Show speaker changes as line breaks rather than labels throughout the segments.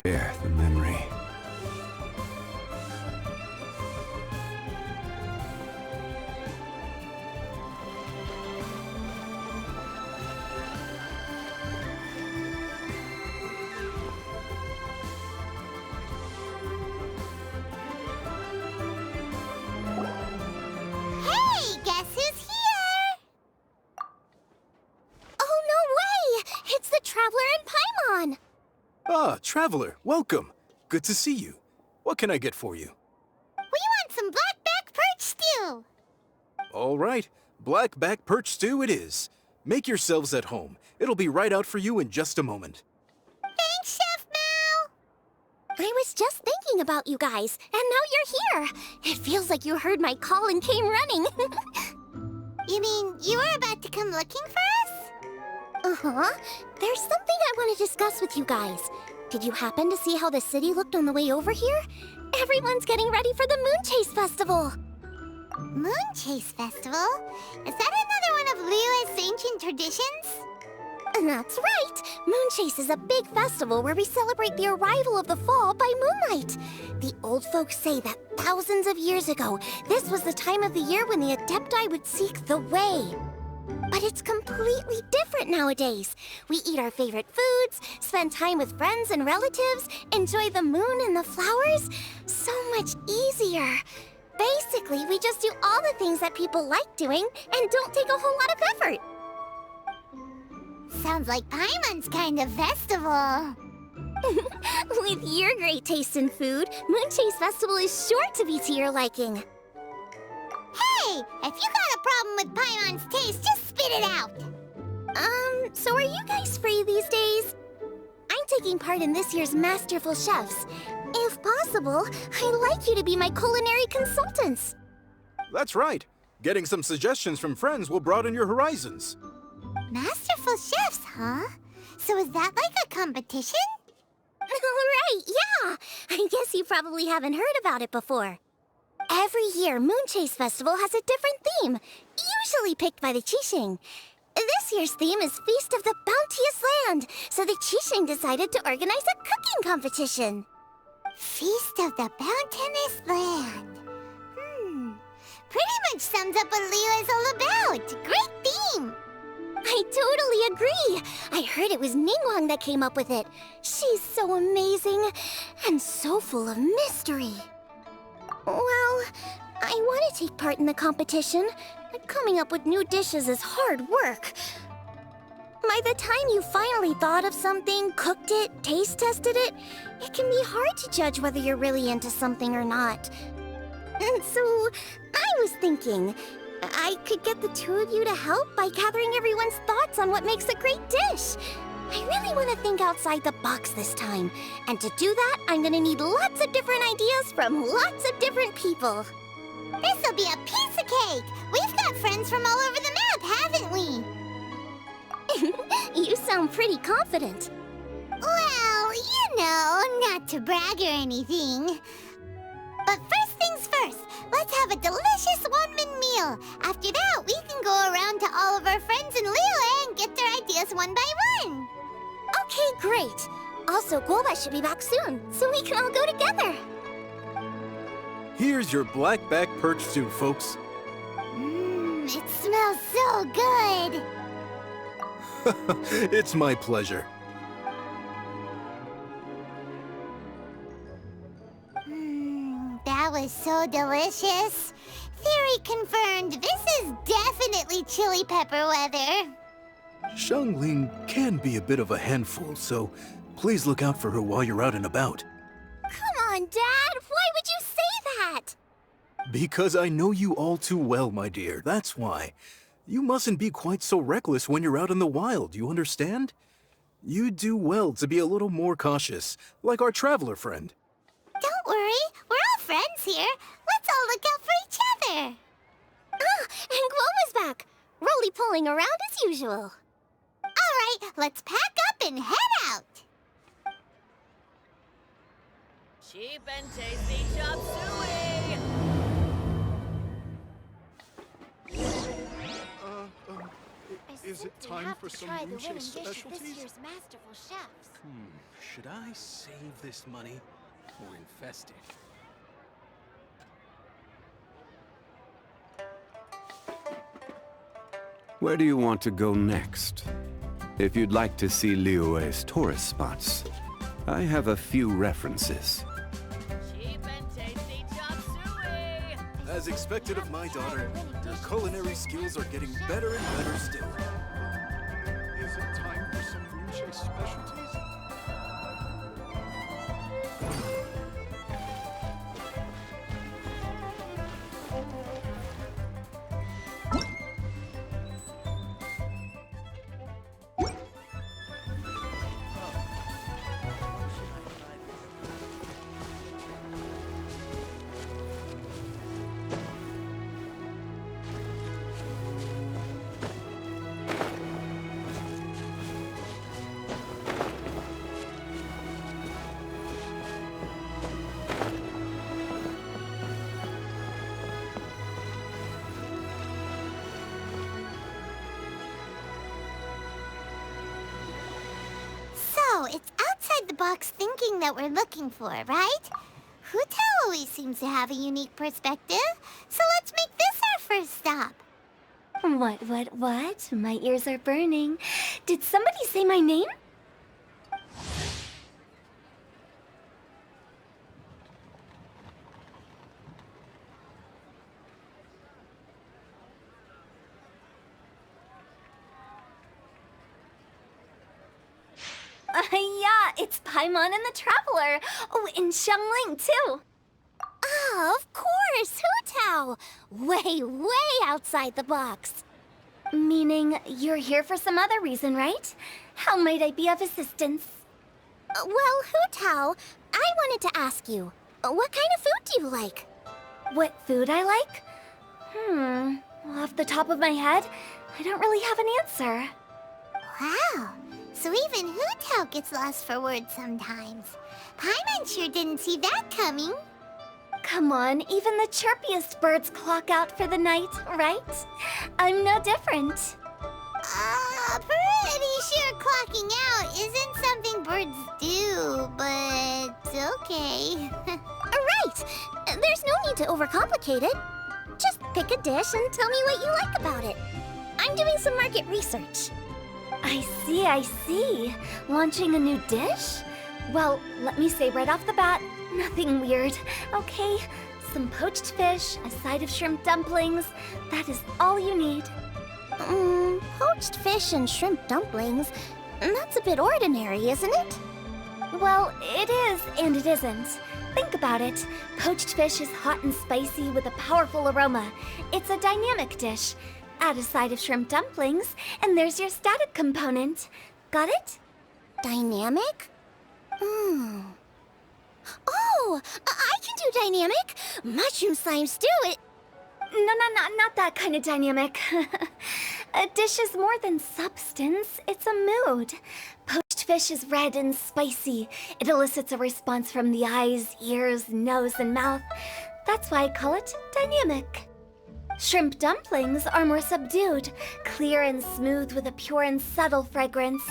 share the memory.
Hey, guess who's here? Oh, no way! It's the Traveler and Paimon!
Ah, Traveler, welcome. Good to see you. What can I get for you?
We want some blackback perch stew!
All right, black back perch stew it is. Make yourselves at home. It'll be right out for you in just a moment.
Thanks, Chef Mal! I was just thinking about you guys, and now you're here! It feels like you heard my call and came running. You mean you were about to come looking for us? Uh-huh. There's something I want to discuss with you guys. Did you happen to see how the city looked on the way over here? Everyone's getting ready for the Moon Chase Festival. Moon Chase Festival? Is that another one of Liyue's ancient traditions? That's right! Moon Chase is a big festival where we celebrate the arrival of the fall by moonlight. The old folks say that thousands of years ago, this was the time of the year when the Adepti would seek the way. But it's completely different nowadays. We eat our favorite foods, spend time with friends and relatives, enjoy the moon and the flowers. So much easier. Basically, we just do all the things that people like doing and don't take a whole lot of effort. Sounds like Paimon's kind of festival. With your great taste in food, Moon Chase Festival is sure to be to your liking. Hey! If you got a problem with Paimon's taste, just spit it out! So are you guys free these days? I'm taking part in this year's Masterful Chefs. If possible, I'd like you to be my culinary consultants.
That's right. Getting some suggestions from friends will broaden your horizons.
Masterful Chefs, huh? So is that like a competition? Right, yeah! I guess you probably haven't heard about it before. Every year, Moon Chase Festival has a different theme, usually picked by the Qixing. This year's theme is Feast of the Bounteous Land, so the Qixing decided to organize a cooking competition. Feast of the Bounteous Land. Pretty much sums up what Liyue is all about. Great theme! I totally agree. I heard it was Ningguang that came up with it. She's so amazing and so full of mystery. Well, I want to take part in the competition, but coming up with new dishes is hard work. By the time you finally thought of something, cooked it, taste tested it, it can be hard to judge whether you're really into something or not. And so, I was thinking, I could get the two of you to help by gathering everyone's thoughts on what makes a great dish. I really want to think outside the box this time. And to do that, I'm going to need lots of different ideas from lots of different people. This'll be a piece of cake! We've got friends from all over the map, haven't we? You sound pretty confident. Well, you know, not to brag or anything. But first things first, let's have a delicious Wanmin meal. After that, we can go around to all of our friends in Liyue and get their ideas one by one. Okay, great. Also, Guoba should be back soon, so we can all go together.
Here's your black back perch stew, folks.
It smells so good.
It's my pleasure.
That was so delicious. Theory confirmed, this is definitely chili pepper weather.
Xiangling can be a bit of a handful, so please look out for her while you're out and about.
Come on, Dad. Why would you say that?
Because I know you all too well, my dear. That's why. You mustn't be quite so reckless when you're out in the wild, you understand? You do well to be a little more cautious, like our traveler friend.
Don't worry. We're all friends here. Let's all look out for each other. Ah, and Guoma's back. Roly-poling around as usual. All right, let's pack up and head out.
Cheap and tasty chop suey!
Is it
We
time
have
for
to
some
try the
Moonlight
winning dish of this
specialties?
year's masterful chefs.
Should I save this money or invest it?
Where do you want to go next? If you'd like to see Liyue's tourist spots, I have a few references.
Cheap and tasty chop suey!
As expected of my daughter, her culinary skills are getting better and better still. Is it time for some Moonlight specialties?
So, it's outside the box thinking that we're looking for, right? Hu Tao always seems to have a unique perspective, so let's make this our first stop.
What? My ears are burning. Did somebody say my name? Yeah, it's Paimon and the Traveler. Oh, and Xiangling, too.
Ah, of course, Hu Tao! Way outside the box.
Meaning you're here for some other reason, right? How might I be of assistance?
Well, Hu Tao, I wanted to ask you, what kind of food do you like?
What food I like? Off the top of my head, I don't really have an answer.
Wow, so even Hu Tao gets lost for words sometimes. Paimon sure didn't see that coming.
Come on, even the chirpiest birds clock out for the night, right? I'm no different.
Pretty sure clocking out isn't something birds do, but okay. Right! There's no need to overcomplicate it. Just pick a dish and tell me what you like about it. I'm doing some market research.
I see. Launching a new dish? Well, let me say right off the bat, nothing weird, okay? Some poached fish, a side of shrimp dumplings. That is all you need.
Poached fish and shrimp dumplings? That's a bit ordinary, isn't it?
Well, it is and it isn't. Think about it. Poached fish is hot and spicy with a powerful aroma. It's a dynamic dish. Add a side of shrimp dumplings, and there's your static component. Got it?
Dynamic? Oh, I can do dynamic. Mushroom slime stew it.
No, not that kind of dynamic. A dish is more than substance, it's a mood. Poached fish is red and spicy. It elicits a response from the eyes, ears, nose, and mouth. That's why I call it dynamic. Shrimp dumplings are more subdued, clear and smooth with a pure and subtle fragrance.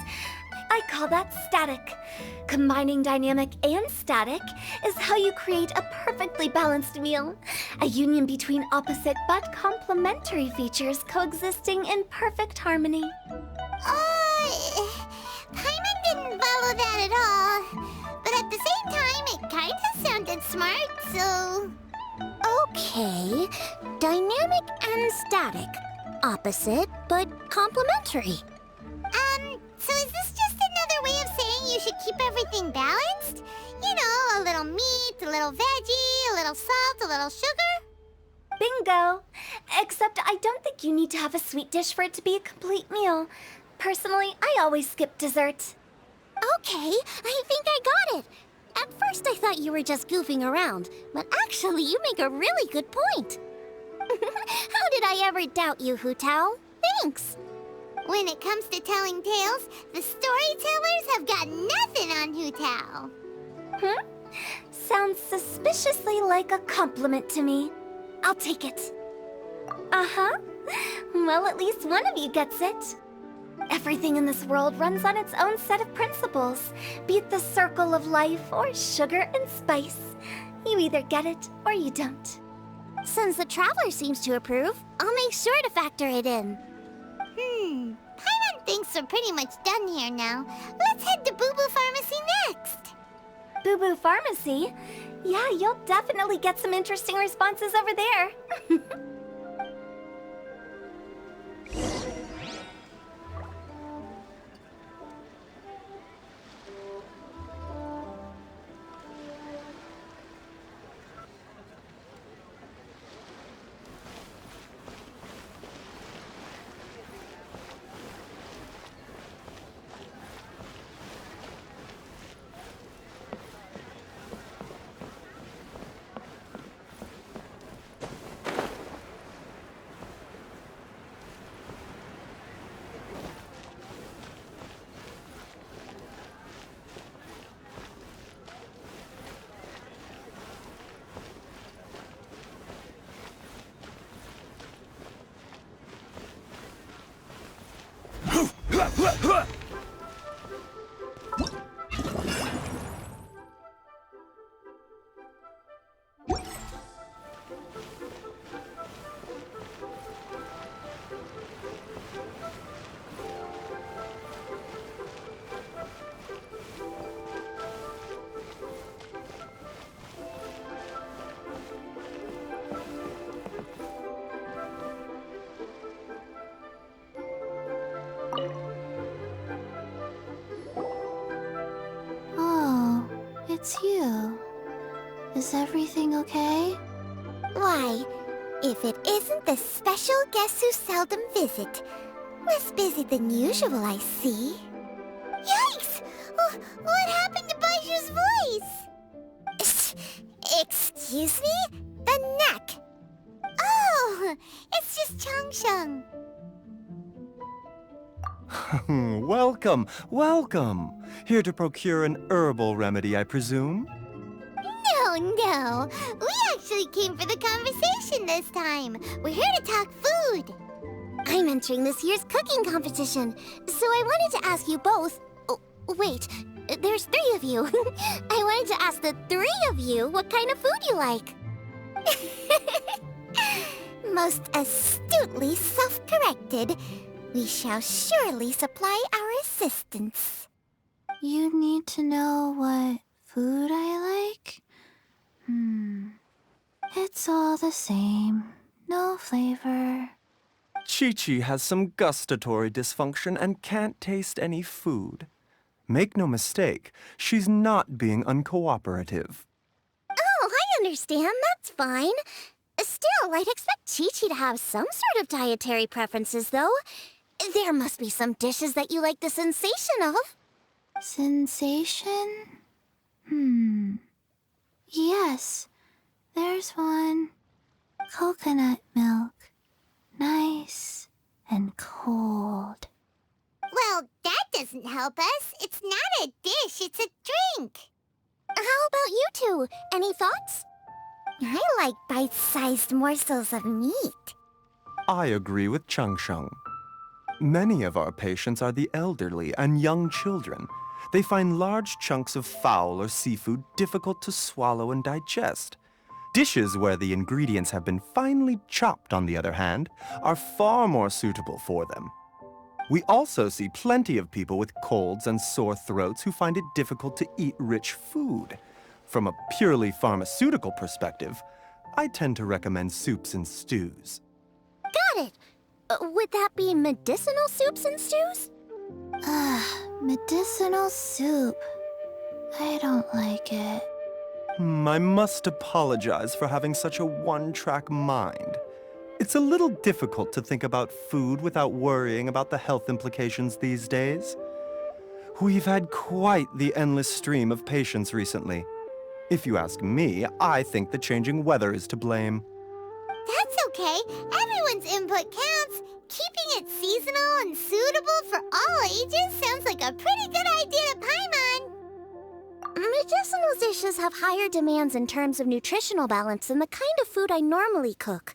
I call that static. Combining dynamic and static is how you create a perfectly balanced meal. A union between opposite but complementary features coexisting in perfect harmony.
Paimon didn't follow that at all. But at the same time, it kinda sounded smart, so... Okay, dynamic and static. Opposite, but complementary. So is this just another way of saying you should keep everything balanced? You know, a little meat, a little veggie, a little salt, a little sugar?
Bingo! Except I don't think you need to have a sweet dish for it to be a complete meal. Personally, I always skip dessert.
Okay, I think I got it. At first I thought you were just goofing around, but actually you make a really good point. How did I ever doubt you, Hu Tao? Thanks. When it comes to telling tales, the storytellers have got nothing on Hu Tao.
Sounds suspiciously like a compliment to me. I'll take it. Uh-huh. Well, at least one of you gets it. Everything in this world runs on its own set of principles, be it the circle of life or sugar and spice. You either get it or you don't.
Since the Traveler seems to approve, I'll make sure to factor it in. Paimon thinks we're pretty much done here now. Let's head to Boo Boo Pharmacy next.
Boo Boo Pharmacy? Yeah, you'll definitely get some interesting responses over there.
Oh, it's you. Is everything okay? Why, if it isn't the special guest who seldom visit. Less busy than usual, I see. Yikes! What happened to Baiju's voice? Excuse me? The neck. Oh, it's just Changsheng.
Welcome, welcome. Here to procure an herbal remedy, I presume?
No. We actually came for the conversation this time. We're here to talk food. I'm entering this year's cooking competition, so I wanted to ask you both... Oh, wait, there's 3 of you. I wanted to ask the 3 of you what kind of food you like. Most astutely self-corrected. We shall surely supply our assistance. You need to know what food I like? It's all the same. No flavor.
Chi-Chi has some gustatory dysfunction and can't taste any food. Make no mistake, she's not being uncooperative.
Oh, I understand. That's fine. Still, I'd expect Chi-Chi to have some sort of dietary preferences, though. There must be some dishes that you like the sensation of. Sensation? Yes, there's one. Coconut milk. Nice and cold. Well, that doesn't help us. It's not a dish, it's a drink. How about you two? Any thoughts? I like bite-sized morsels of meat.
I agree with Changsheng. Many of our patients are the elderly and young children. They find large chunks of fowl or seafood difficult to swallow and digest. Dishes where the ingredients have been finely chopped, on the other hand, are far more suitable for them. We also see plenty of people with colds and sore throats who find it difficult to eat rich food. From a purely pharmaceutical perspective, I tend to recommend soups and stews.
Got it. Would that be medicinal soups and stews? Medicinal soup. I don't like it.
I must apologize for having such a one-track mind. It's a little difficult to think about food without worrying about the health implications these days. We've had quite the endless stream of patients recently. If you ask me, I think the changing weather is to blame.
That's okay. Everyone's input counts. Keeping it seasonal and suitable for all ages sounds like a pretty good idea to Paimon. Medicinal dishes have higher demands in terms of nutritional balance than the kind of food I normally cook.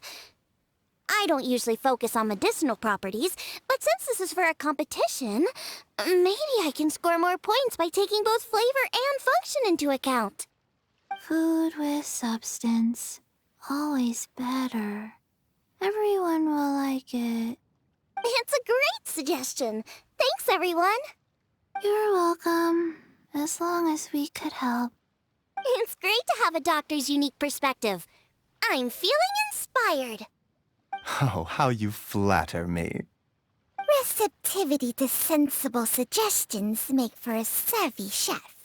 I don't usually focus on medicinal properties, but since this is for a competition, maybe I can score more points by taking both flavor and function into account. Food with substance. Always better. Everyone will like it. It's a great suggestion. Thanks, everyone. You're welcome. As long as we could help. It's great to have a doctor's unique perspective. I'm feeling inspired.
Oh, how you flatter me.
Receptivity to sensible suggestions make for a savvy chef.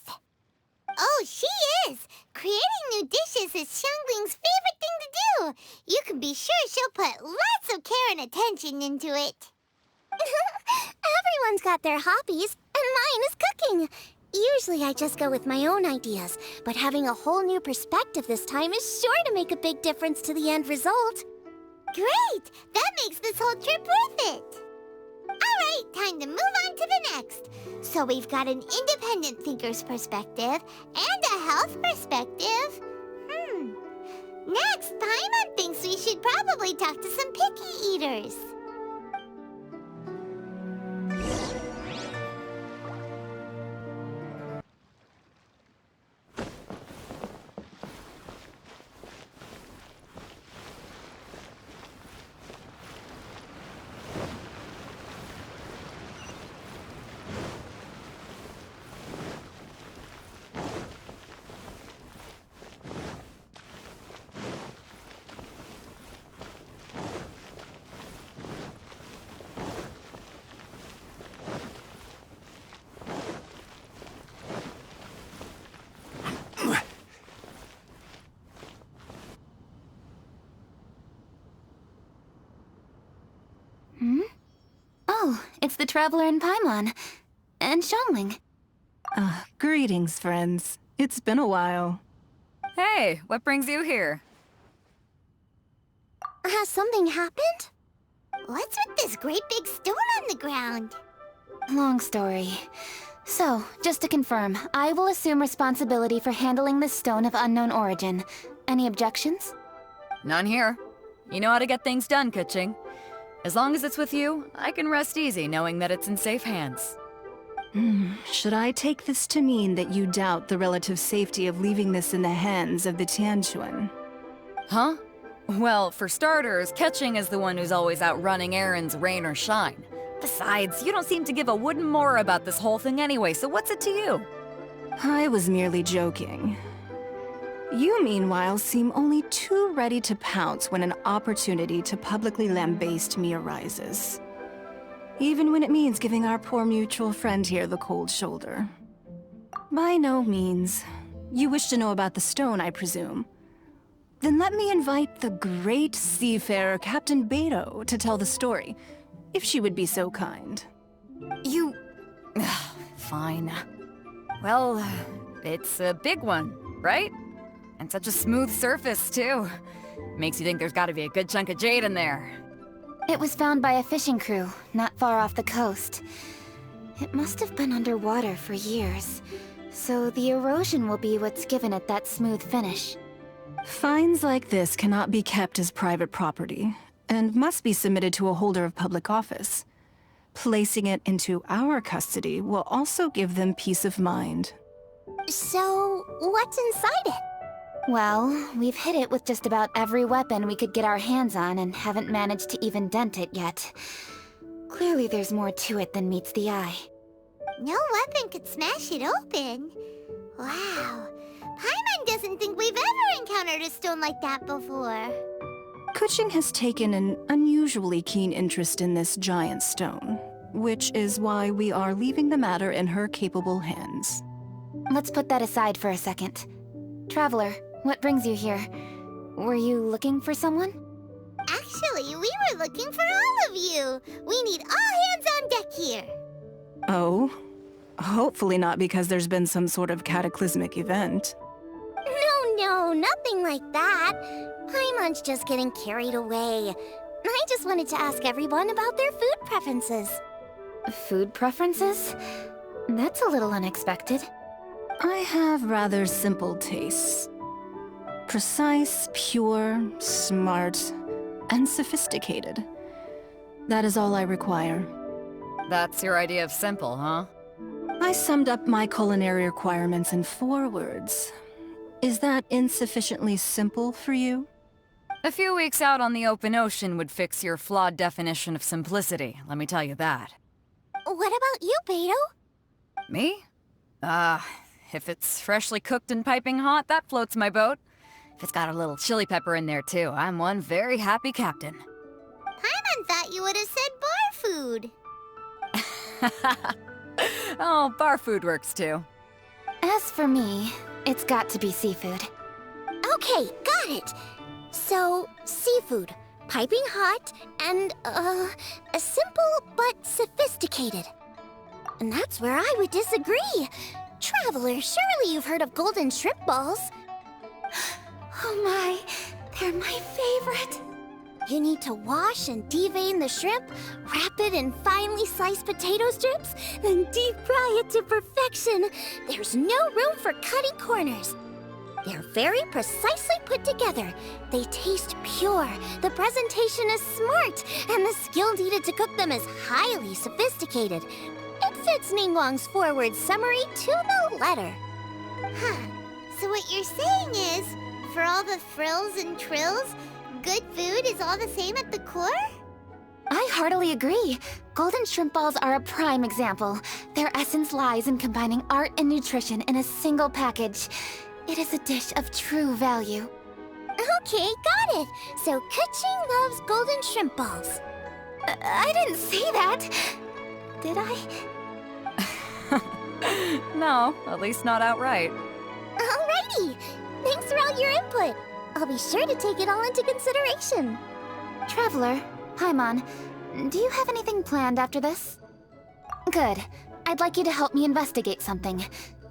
Oh, she is! Creating new dishes is Xiangling's favorite thing to do. You can be sure she'll put lots of care and attention into it. Everyone's got their hobbies, and mine is cooking. Usually I just go with my own ideas, but having a whole new perspective this time is sure to make a big difference to the end result. Great! That makes this whole trip worth it! Alright, time to move on to the next. So we've got an independent thinker's perspective and a health perspective. Next, Paimon thinks we should probably talk to some picky eaters.
Oh, it's the Traveler and Paimon. And Xiangling.
Greetings, friends. It's been a while.
Hey, what brings you here?
Has something happened? What's with this great big stone on the ground?
Long story. So, just to confirm, I will assume responsibility for handling this stone of unknown origin. Any objections?
None here. You know how to get things done, Kuching. As long as it's with you, I can rest easy knowing that it's in safe hands.
Should I take this to mean that you doubt the relative safety of leaving this in the hands of the Tianquan?
Huh? Well, for starters, Kuching is the one who's always out running errands, rain or shine. Besides, you don't seem to give a wooden more about this whole thing anyway, so what's it to you?
I was merely joking. You, meanwhile, seem only too ready to pounce when an opportunity to publicly lambaste me arises. Even when it means giving our poor mutual friend here the cold shoulder. By no means. You wish to know about the stone, I presume. Then let me invite the great seafarer Captain Beto to tell the story, if she would be so kind.
You... Fine. Well, it's a big one, right? And such a smooth surface, too. Makes you think there's gotta be a good chunk of jade in there.
It was found by a fishing crew, not far off the coast. It must have been underwater for years, so the erosion will be what's given it that smooth finish.
Finds like this cannot be kept as private property, and must be submitted to a holder of public office. Placing it into our custody will also give them peace of mind.
So, what's inside it?
Well, we've hit it with just about every weapon we could get our hands on and haven't managed to even dent it yet. Clearly there's more to it than meets the eye.
No weapon could smash it open. Wow. Paimon doesn't think we've ever encountered a stone like that before.
Kuching has taken an unusually keen interest in this giant stone, which is why we are leaving the matter in her capable hands.
Let's put that aside for a second. Traveler, what brings you here? Were you looking for someone?
Actually, we were looking for all of you. We need all hands on deck here.
Oh? Hopefully not because there's been some sort of cataclysmic event.
No, nothing like that. Paimon's just getting carried away. I just wanted to ask everyone about their food preferences.
Food preferences? That's a little unexpected.
I have rather simple tastes. Precise, pure, smart, and sophisticated. That is all I require.
That's your idea of simple, huh?
I summed up my culinary requirements in 4 words. Is that insufficiently simple for you?
A few weeks out on the open ocean would fix your flawed definition of simplicity, let me tell you that.
What about you, Beto?
Me? If it's freshly cooked and piping hot, that floats my boat. If it's got a little chili pepper in there too, I'm one very happy captain.
Paimon thought you would have said bar food.
Oh, bar food works too.
As for me, it's got to be seafood.
Okay, got it. So, seafood, piping hot, and, simple but sophisticated. And that's where I would disagree. Traveler, surely you've heard of golden shrimp balls.
Oh my, they're my favorite.
You need to wash and devein the shrimp, wrap it in finely sliced potato strips, then deep fry it to perfection. There's no room for cutting corners. They're very precisely put together. They taste pure, the presentation is smart, and the skill needed to cook them is highly sophisticated. It fits Ningguang's forward summary to the letter. Huh. So what you're saying is, for all the frills and trills, good food is all the same at the core?
I heartily agree. Golden shrimp balls are a prime example. Their essence lies in combining art and nutrition in a single package. It is a dish of true value.
Okay, got it. So Kuching loves golden shrimp balls.
I didn't say that. Did I?
No, at least not outright.
Alrighty. Thanks for all your input. I'll be sure to take it all into consideration.
Traveler, Paimon, do you have anything planned after this? Good. I'd like you to help me investigate something.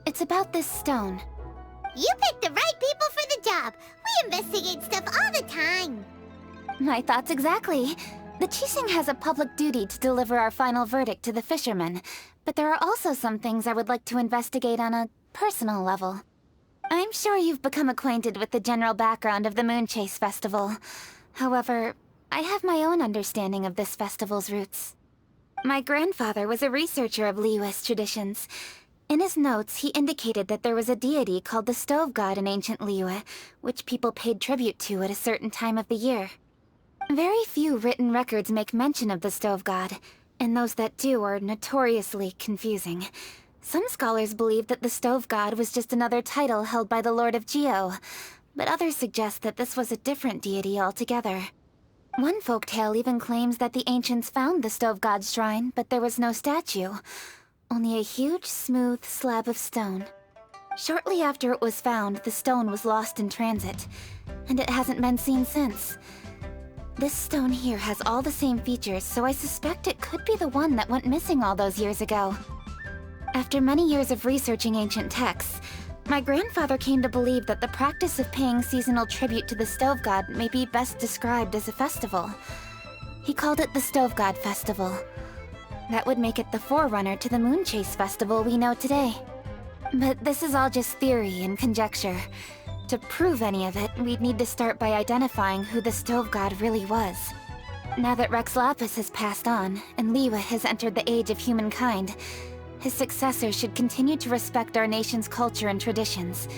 It's about this stone.
You picked the right people for the job. We investigate stuff all the time.
My thoughts exactly. The Qixing has a public duty to deliver our final verdict to the fishermen, but there are also some things I would like to investigate on a personal level. I'm sure you've become acquainted with the general background of the Moonchase Festival. However, I have my own understanding of this festival's roots. My grandfather was a researcher of Liyue's traditions. In his notes, he indicated that there was a deity called the Stove God in ancient Liyue, which people paid tribute to at a certain time of the year. Very few written records make mention of the Stove God, and those that do are notoriously confusing. Some scholars believe that the Stove God was just another title held by the Lord of Geo, but others suggest that this was a different deity altogether. One folktale even claims that the ancients found the Stove God's shrine, but there was no statue, only a huge, smooth slab of stone. Shortly after it was found, the stone was lost in transit, and it hasn't been seen since. This stone here has all the same features, so I suspect it could be the one that went missing all those years ago. After many years of researching ancient texts, my grandfather came to believe that the practice of paying seasonal tribute to the Stove God may be best described as a festival. He called it the Stove God Festival. That would make it the forerunner to the Moonchase Festival we know today. But this is all just theory and conjecture. To prove any of it, we'd need to start by identifying who the Stove God really was. Now that Rex Lapis has passed on, and Liyue has entered the age of humankind, his successor should continue to respect our nation's culture and traditions,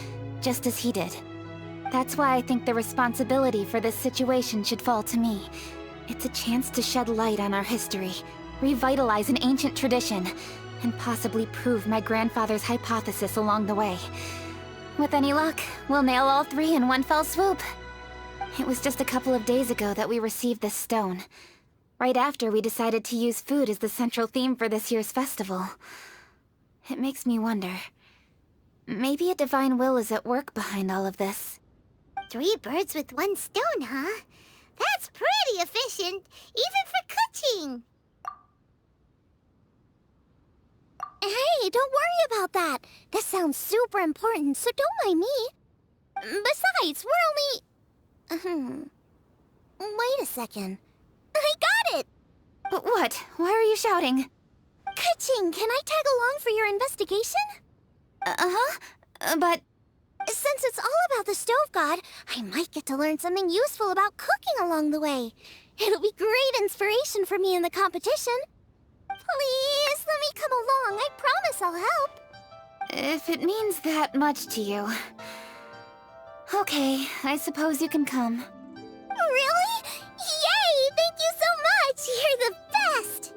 just as he did. That's why I think the responsibility for this situation should fall to me. It's a chance to shed light on our history, revitalize an ancient tradition, and possibly prove my grandfather's hypothesis along the way. With any luck, we'll nail all 3 in one fell swoop. It was just a couple of days ago that we received this stone. Right after we decided to use food as the central theme for this year's festival. It makes me wonder. Maybe a divine will is at work behind all of this.
3 birds with 1 stone, huh? That's pretty efficient, even for Kuching. Hey, don't worry about that. This sounds super important, so don't mind me. Besides, we're only... Wait a second. I got it!
What? Why are you shouting?
Kuching, can I tag along for your investigation?
Uh-huh. But...
Since it's all about about the stove god, I might get to learn something useful about cooking along the way. It'll be great inspiration for me in the competition. Please, let me come along. I promise I'll help.
If it means that much to you. Okay, I suppose you can come.
Really? Yay! Thank you so much! You're the best!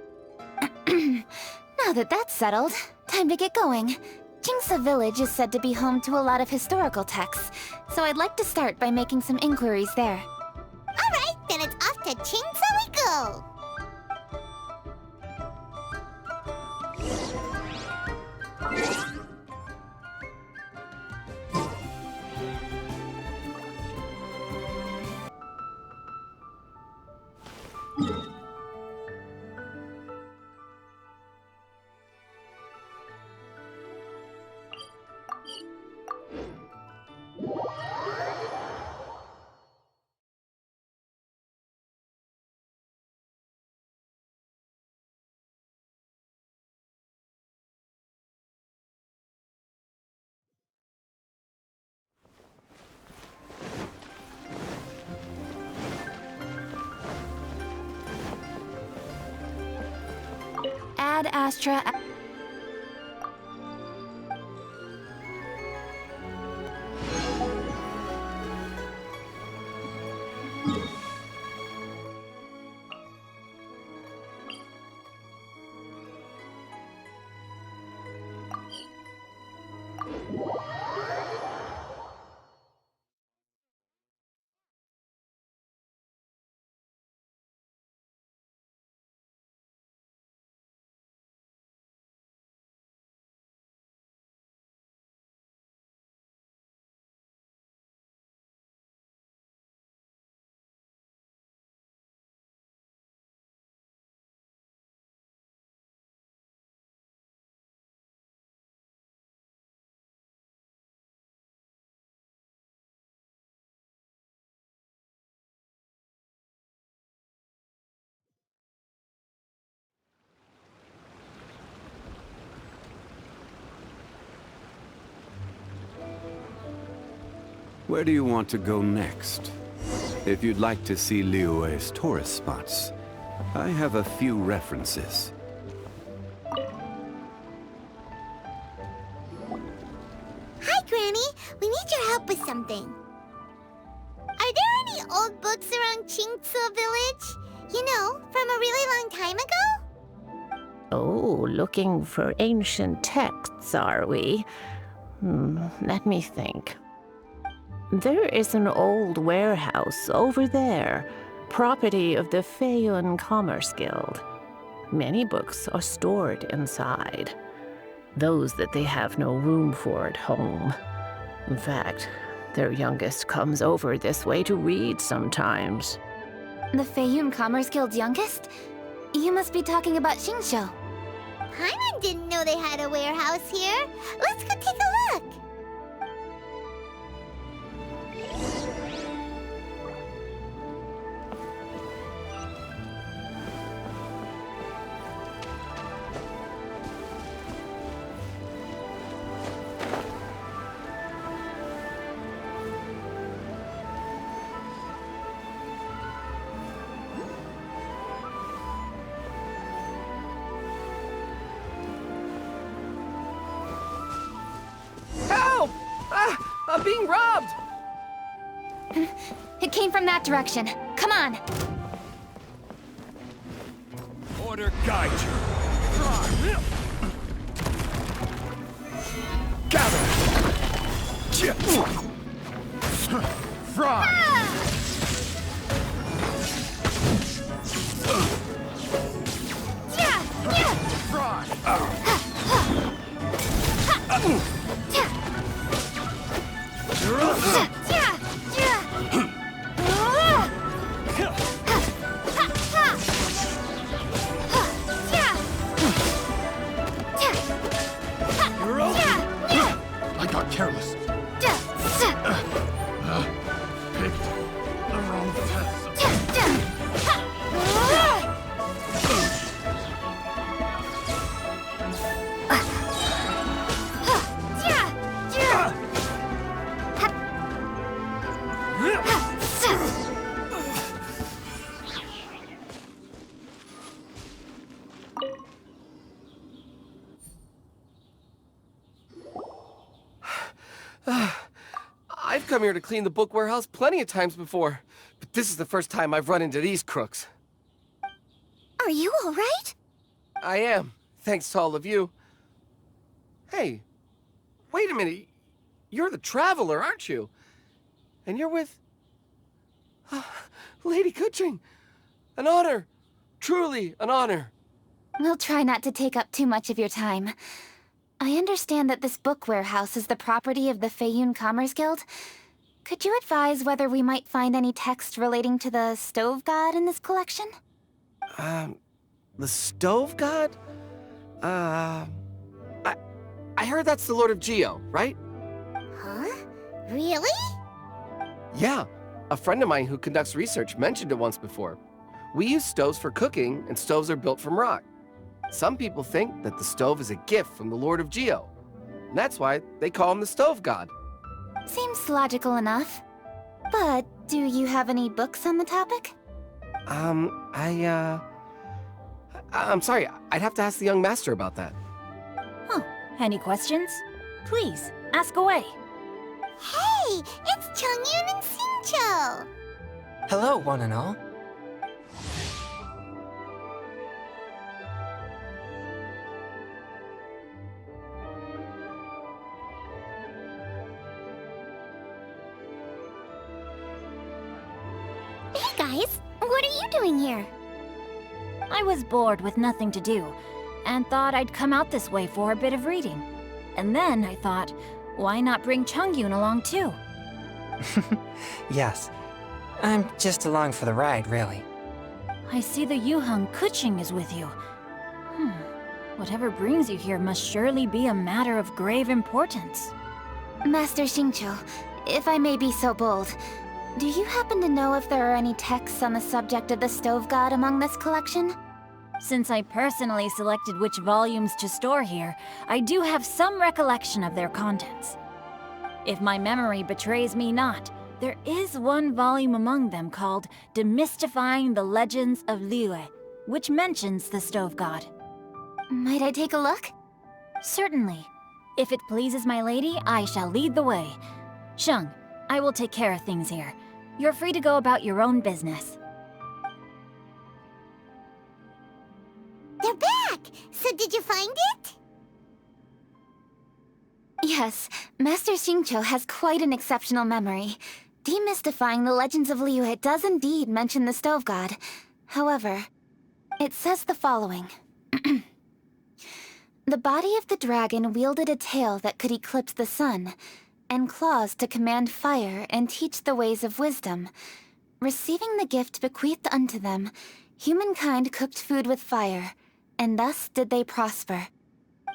Now that that's settled, time to get going. Jingsa Village is said to be home to a lot of historical texts, so I'd like to start by making some inquiries there.
Alright, then it's off to Chingsa we go!
Ad Astra.
Where do you want to go next? If you'd like to see Liyue's tourist spots, I have a few references.
Hi, Granny. We need your help with something. Are there any old books around Chingsa Village? You know, from a really long time ago?
Oh, looking for ancient texts, are we? Let me think. There is an old warehouse over there, property of the Feiyun Commerce Guild. Many books are stored inside, those that they have no room for at home. In fact, their youngest comes over this way to read sometimes.
The Feiyun Commerce Guild's youngest? You must be talking about Xingqiu.
Paimon didn't know they had a warehouse here. Let's go take a look.
Help! I'm being robbed!
It came from that direction. Come on!
Order guide you. Gather! Fry! I got careless. Picked the wrong test.
I've come here to clean the book warehouse plenty of times before, but this is the first time I've run into these crooks.
Are you all right?
I am, thanks to all of you. Hey, wait a minute. You're the Traveler, aren't you? And you're with... Lady Kuching. An honor. Truly an honor.
We'll try not to take up too much of your time. I understand that this book warehouse is the property of the Feiyun Commerce Guild. Could you advise whether we might find any text relating to the Stove God in this collection?
The Stove God? I heard that's the Lord of Geo, right?
Huh? Really?
Yeah, a friend of mine who conducts research mentioned it once before. We use stoves for cooking, and stoves are built from rock. Some people think that the stove is a gift from the Lord of Geo. And that's why they call him the Stove God.
Seems logical enough. But do you have any books on the topic?
I'm sorry, I'd have to ask the young master about that.
Oh, any questions? Please, ask away.
Hey, it's Chongyun and Xingqiu.
Hello, one and all.
Hey guys, what are you doing here?
I was bored with nothing to do, and thought I'd come out this way for a bit of reading. And then I thought, why not bring Chongyun along too?
Yes. I'm just along for the ride, really.
I see the Yuheng Kuching is with you. Whatever brings you here must surely be a matter of grave importance.
Master Xingqiu, if I may be so bold, do you happen to know if there are any texts on the subject of the Stove God among this collection?
Since I personally selected which volumes to store here, I do have some recollection of their contents. If my memory betrays me not, there is one volume among them called Demystifying the Legends of Liyue, which mentions the Stove God.
Might I take a look?
Certainly. If it pleases my lady, I shall lead the way. Sheng, I will take care of things here. You're free to go about your own business.
They're back! So did you find it?
Yes, Master Xingqiu has quite an exceptional memory. Demystifying the Legends of Liyue does indeed mention the Stove God. However, it says the following. The body of the dragon wielded a tail that could eclipse the sun, and claws to command fire and teach the ways of wisdom. Receiving the gift bequeathed unto them, humankind cooked food with fire, and thus did they prosper.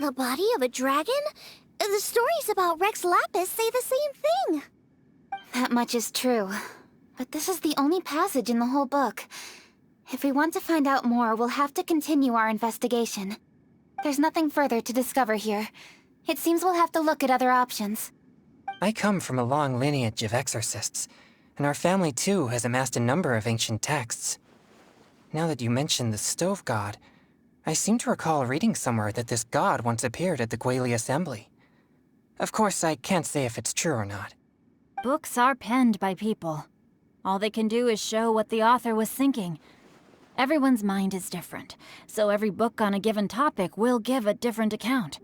The body of a dragon? The stories about Rex Lapis say the same thing.
That much is true, but this is the only passage in the whole book. If we want to find out more, we'll have to continue our investigation. There's nothing further to discover here. It seems we'll have to look at other options.
I come from a long lineage of exorcists, and our family too has amassed a number of ancient texts. Now that you mention the Stove God, I seem to recall reading somewhere that this god once appeared at the Guili Assembly. Of course, I can't say if it's true or not.
Books are penned by people. All they can do is show what the author was thinking. Everyone's mind is different, so every book on a given topic will give a different account.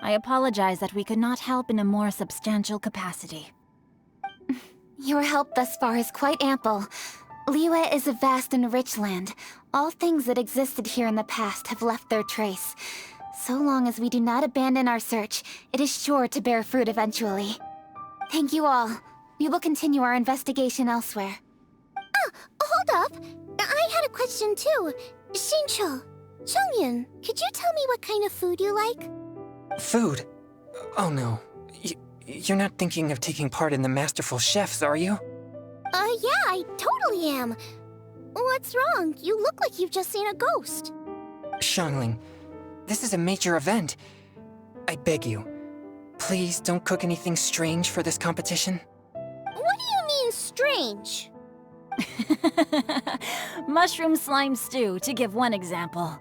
I apologize that we could not help in a more substantial capacity.
Your help thus far is quite ample. Liyue is a vast and rich land. All things that existed here in the past have left their trace. So long as we do not abandon our search, it is sure to bear fruit eventually. Thank you all. We will continue our investigation elsewhere.
Hold up. I had a question too. Xingqiu, Chongyun, could you tell me what kind of food you like?
Food? Oh no. You're not thinking of taking part in the Masterful Chefs, are you?
Yeah, I totally am. What's wrong? You look like you've just seen a ghost.
Xiangling, this is a major event. I beg you, please don't cook anything strange for this competition.
What do you mean, strange.
Mushroom slime stew, to give one example.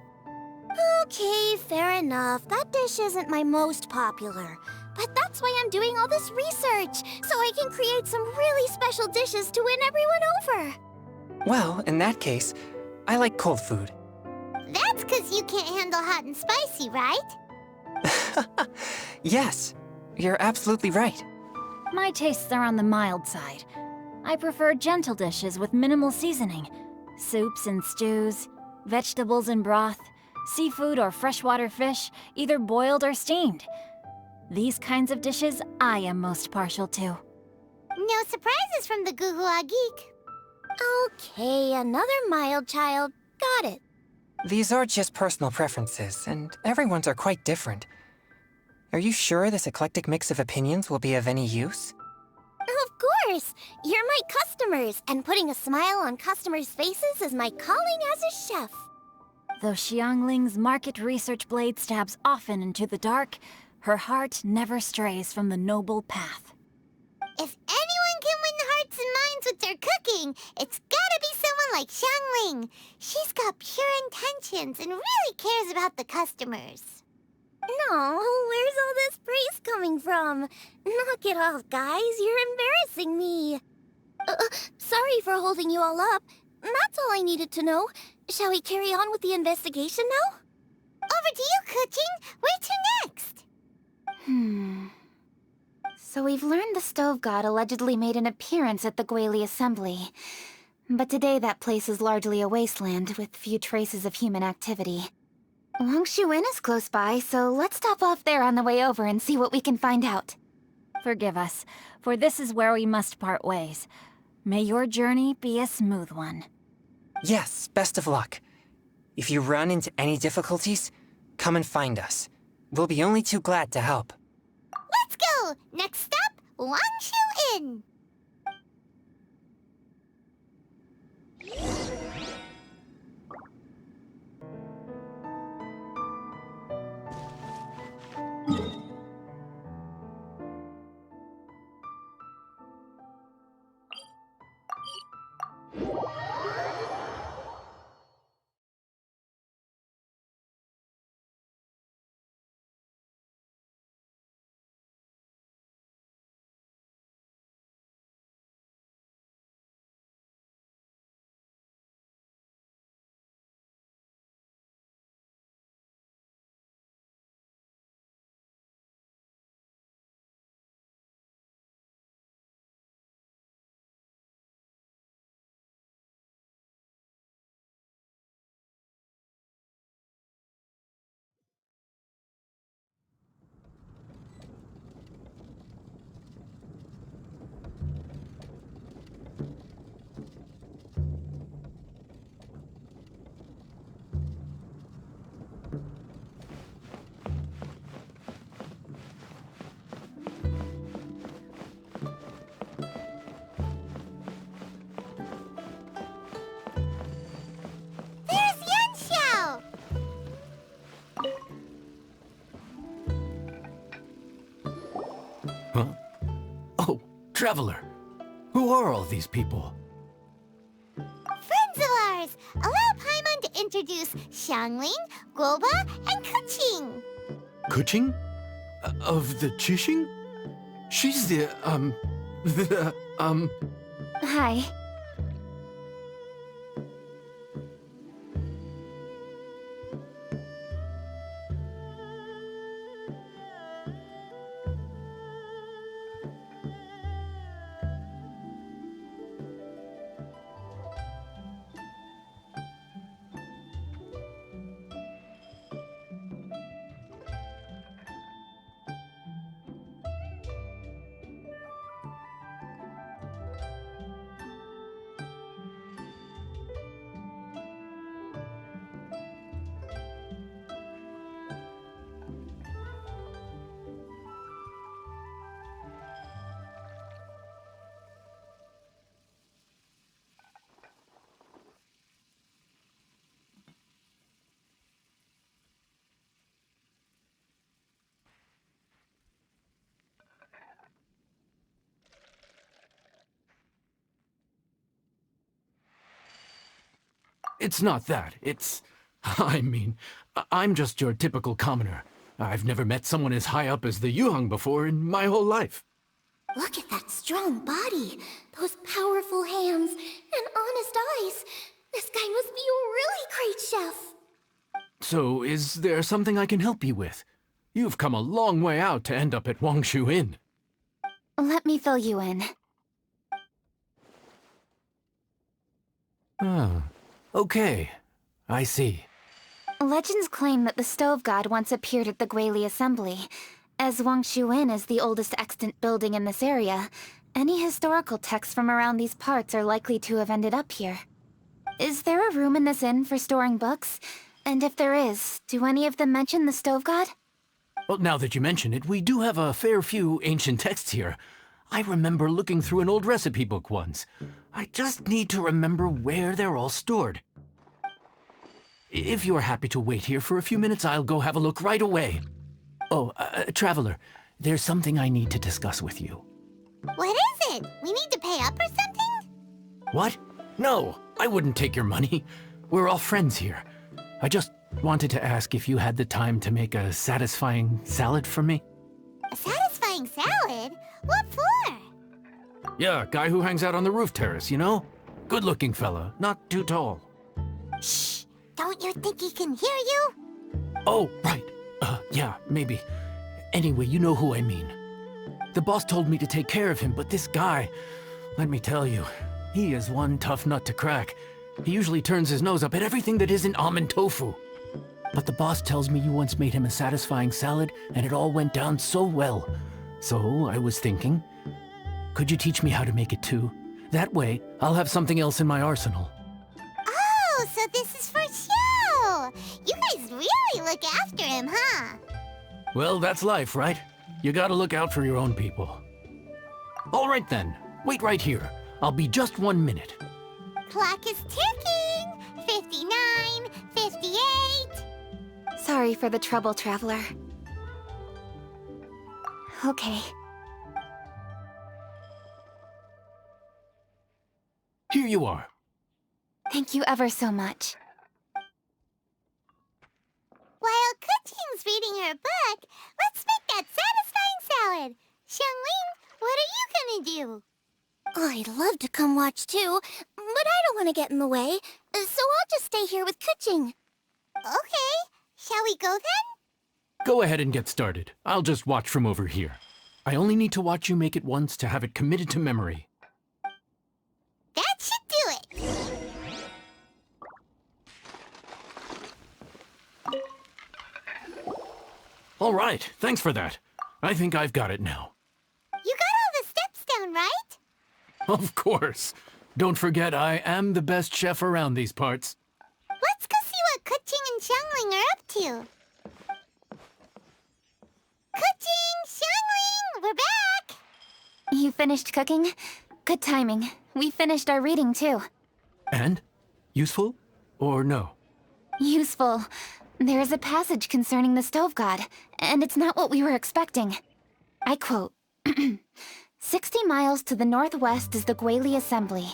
Okay, fair enough. That dish isn't my most popular. But that's why I'm doing all this research, so I can create some really special dishes to win everyone over.
Well, in that case, I like cold food.
That's 'cause you can't handle hot and spicy, right?
Yes, you're absolutely right.
My tastes are on the mild side. I prefer gentle dishes with minimal seasoning. Soups and stews, vegetables and broth, seafood or freshwater fish, either boiled or steamed. These kinds of dishes I am most partial to.
No surprises from the Guhua Geek. Okay, another mild child. Got it.
These are just personal preferences, and everyone's are quite different. Are you sure this eclectic mix of opinions will be of any use?
Of course! You're my customers, and putting a smile on customers' faces is my calling as a chef.
Though Xiangling's market research blade stabs often into the dark, her heart never strays from the noble path.
If anyone can win hearts and minds with their cooking, it's gotta be someone like Xiangling. She's got pure intentions and really cares about the customers. No, where's all this praise coming from? Knock it off, guys. You're embarrassing me. Sorry for holding you all up. That's all I needed to know. Shall we carry on with the investigation now? Over to you, Kuching. Where to next?
So we've learned the stove god allegedly made an appearance at the Guili Assembly. But today that place is largely a wasteland with few traces of human activity. Wangshu Inn is close by, so let's stop off there on the way over and see what we can find out.
Forgive us, for this is where we must part ways. May your journey be a smooth one.
Yes, best of luck. If you run into any difficulties, come and find us. We'll be only too glad to help.
Let's go! Next stop, Wangshu Inn.
Huh? Oh, Traveler. Who are all these people?
Friends of ours! Allow Paimon to introduce Xiangling, Guoba, and Kuching.
Kuching? Of the Chishing? She's the,
Hi.
It's not that. I mean, I'm just your typical commoner. I've never met someone as high up as the Yuheng before in my whole life.
Look at that strong body, those powerful hands, and honest eyes. This guy must be a really great chef.
So, is there something I can help you with? You've come a long way out to end up at Wangshu Inn.
Let me fill you in.
Oh, okay. I see.
Legends claim that the Stove God once appeared at the Guili Assembly. As Wangshu Inn is the oldest extant building in this area, any historical texts from around these parts are likely to have ended up here. Is there a room in this inn for storing books? And if there is, do any of them mention the Stove God?
Well, now that you mention it, we do have a fair few ancient texts here. I remember looking through an old recipe book once. I just need to remember where they're all stored. If you're happy to wait here for a few minutes, I'll go have a look right away. Oh, Traveler, there's something I need to discuss with you.
What is it? We need to pay up or something?
What? No, I wouldn't take your money. We're all friends here. I just wanted to ask if you had the time to make a satisfying salad for me.
A satisfying salad? What for?
Yeah, guy who hangs out on the roof terrace, you know? Good-looking fella, not too tall.
Shh! Don't you think he can hear you?
Oh, right. Yeah, maybe. Anyway, you know who I mean. The boss told me to take care of him, but this guy, let me tell you, he is one tough nut to crack. He usually turns his nose up at everything that isn't almond tofu. But the boss tells me you once made him a satisfying salad, and it all went down so well. So I was thinking, could you teach me how to make it too? That way, I'll have something else in my arsenal.
Oh, so this is for show! You guys really look after him, huh?
Well, that's life, right? You gotta look out for your own people. All right then, wait right here. I'll be just 1 minute.
Clock is ticking! 59, 58...
Sorry for the trouble, Traveler. Okay.
Here you are.
Thank you ever so much.
While Kuching's reading her book, let's make that satisfying salad. Xiangling, what are you gonna do? I'd love to come watch too, but I don't want to get in the way, so I'll just stay here with Kuching. Okay, shall we go then?
Go ahead and get started. I'll just watch from over here. I only need to watch you make it once to have it committed to memory.
That should do it.
All right, thanks for that. I think I've got it now.
You got all the steps down, right?
Of course. Don't forget, I am the best chef around these parts.
Let's go see what Kuching and Xiangling are up to. Kuching, Xiangling, we're back!
You finished cooking? Good timing. We finished our reading too.
And? Useful? Or no?
Useful. There is a passage concerning the Stove God, and it's not what we were expecting. I quote, 60 miles to the northwest is the Guili Assembly.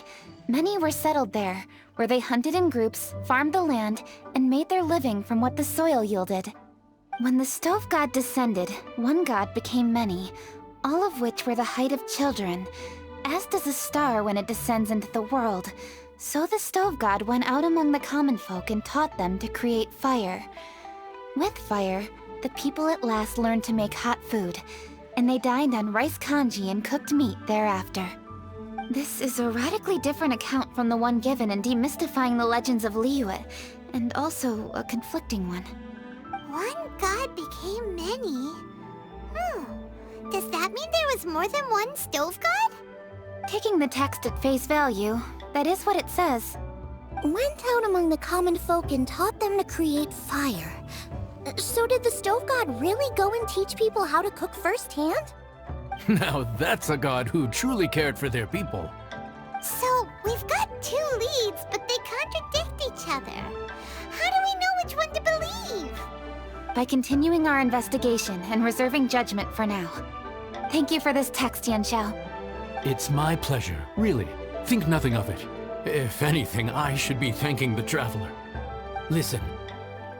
Many were settled there, where they hunted in groups, farmed the land, and made their living from what the soil yielded. When the Stove God descended, one god became many, all of which were the height of children. As does a star when it descends into the world, so the Stove God went out among the common folk and taught them to create fire. With fire, the people at last learned to make hot food, and they dined on rice congee and cooked meat thereafter. This is a radically different account from the one given in Demystifying the Legends of Liyue, and also a conflicting one.
One god became many? Does that mean there was more than one Stove God?
Taking the text at face value, that is what it says.
Went out among the common folk and taught them to create fire. So did the Stove God really go and teach people how to cook firsthand?
Now that's a god who truly cared for their people.
So, we've got two leads, but they contradict each other. How do we know which one to believe?
By continuing our investigation and reserving judgment for now. Thank you for this text, Yanxiao.
It's my pleasure, really. Think nothing of it. If anything, I should be thanking the traveler. Listen,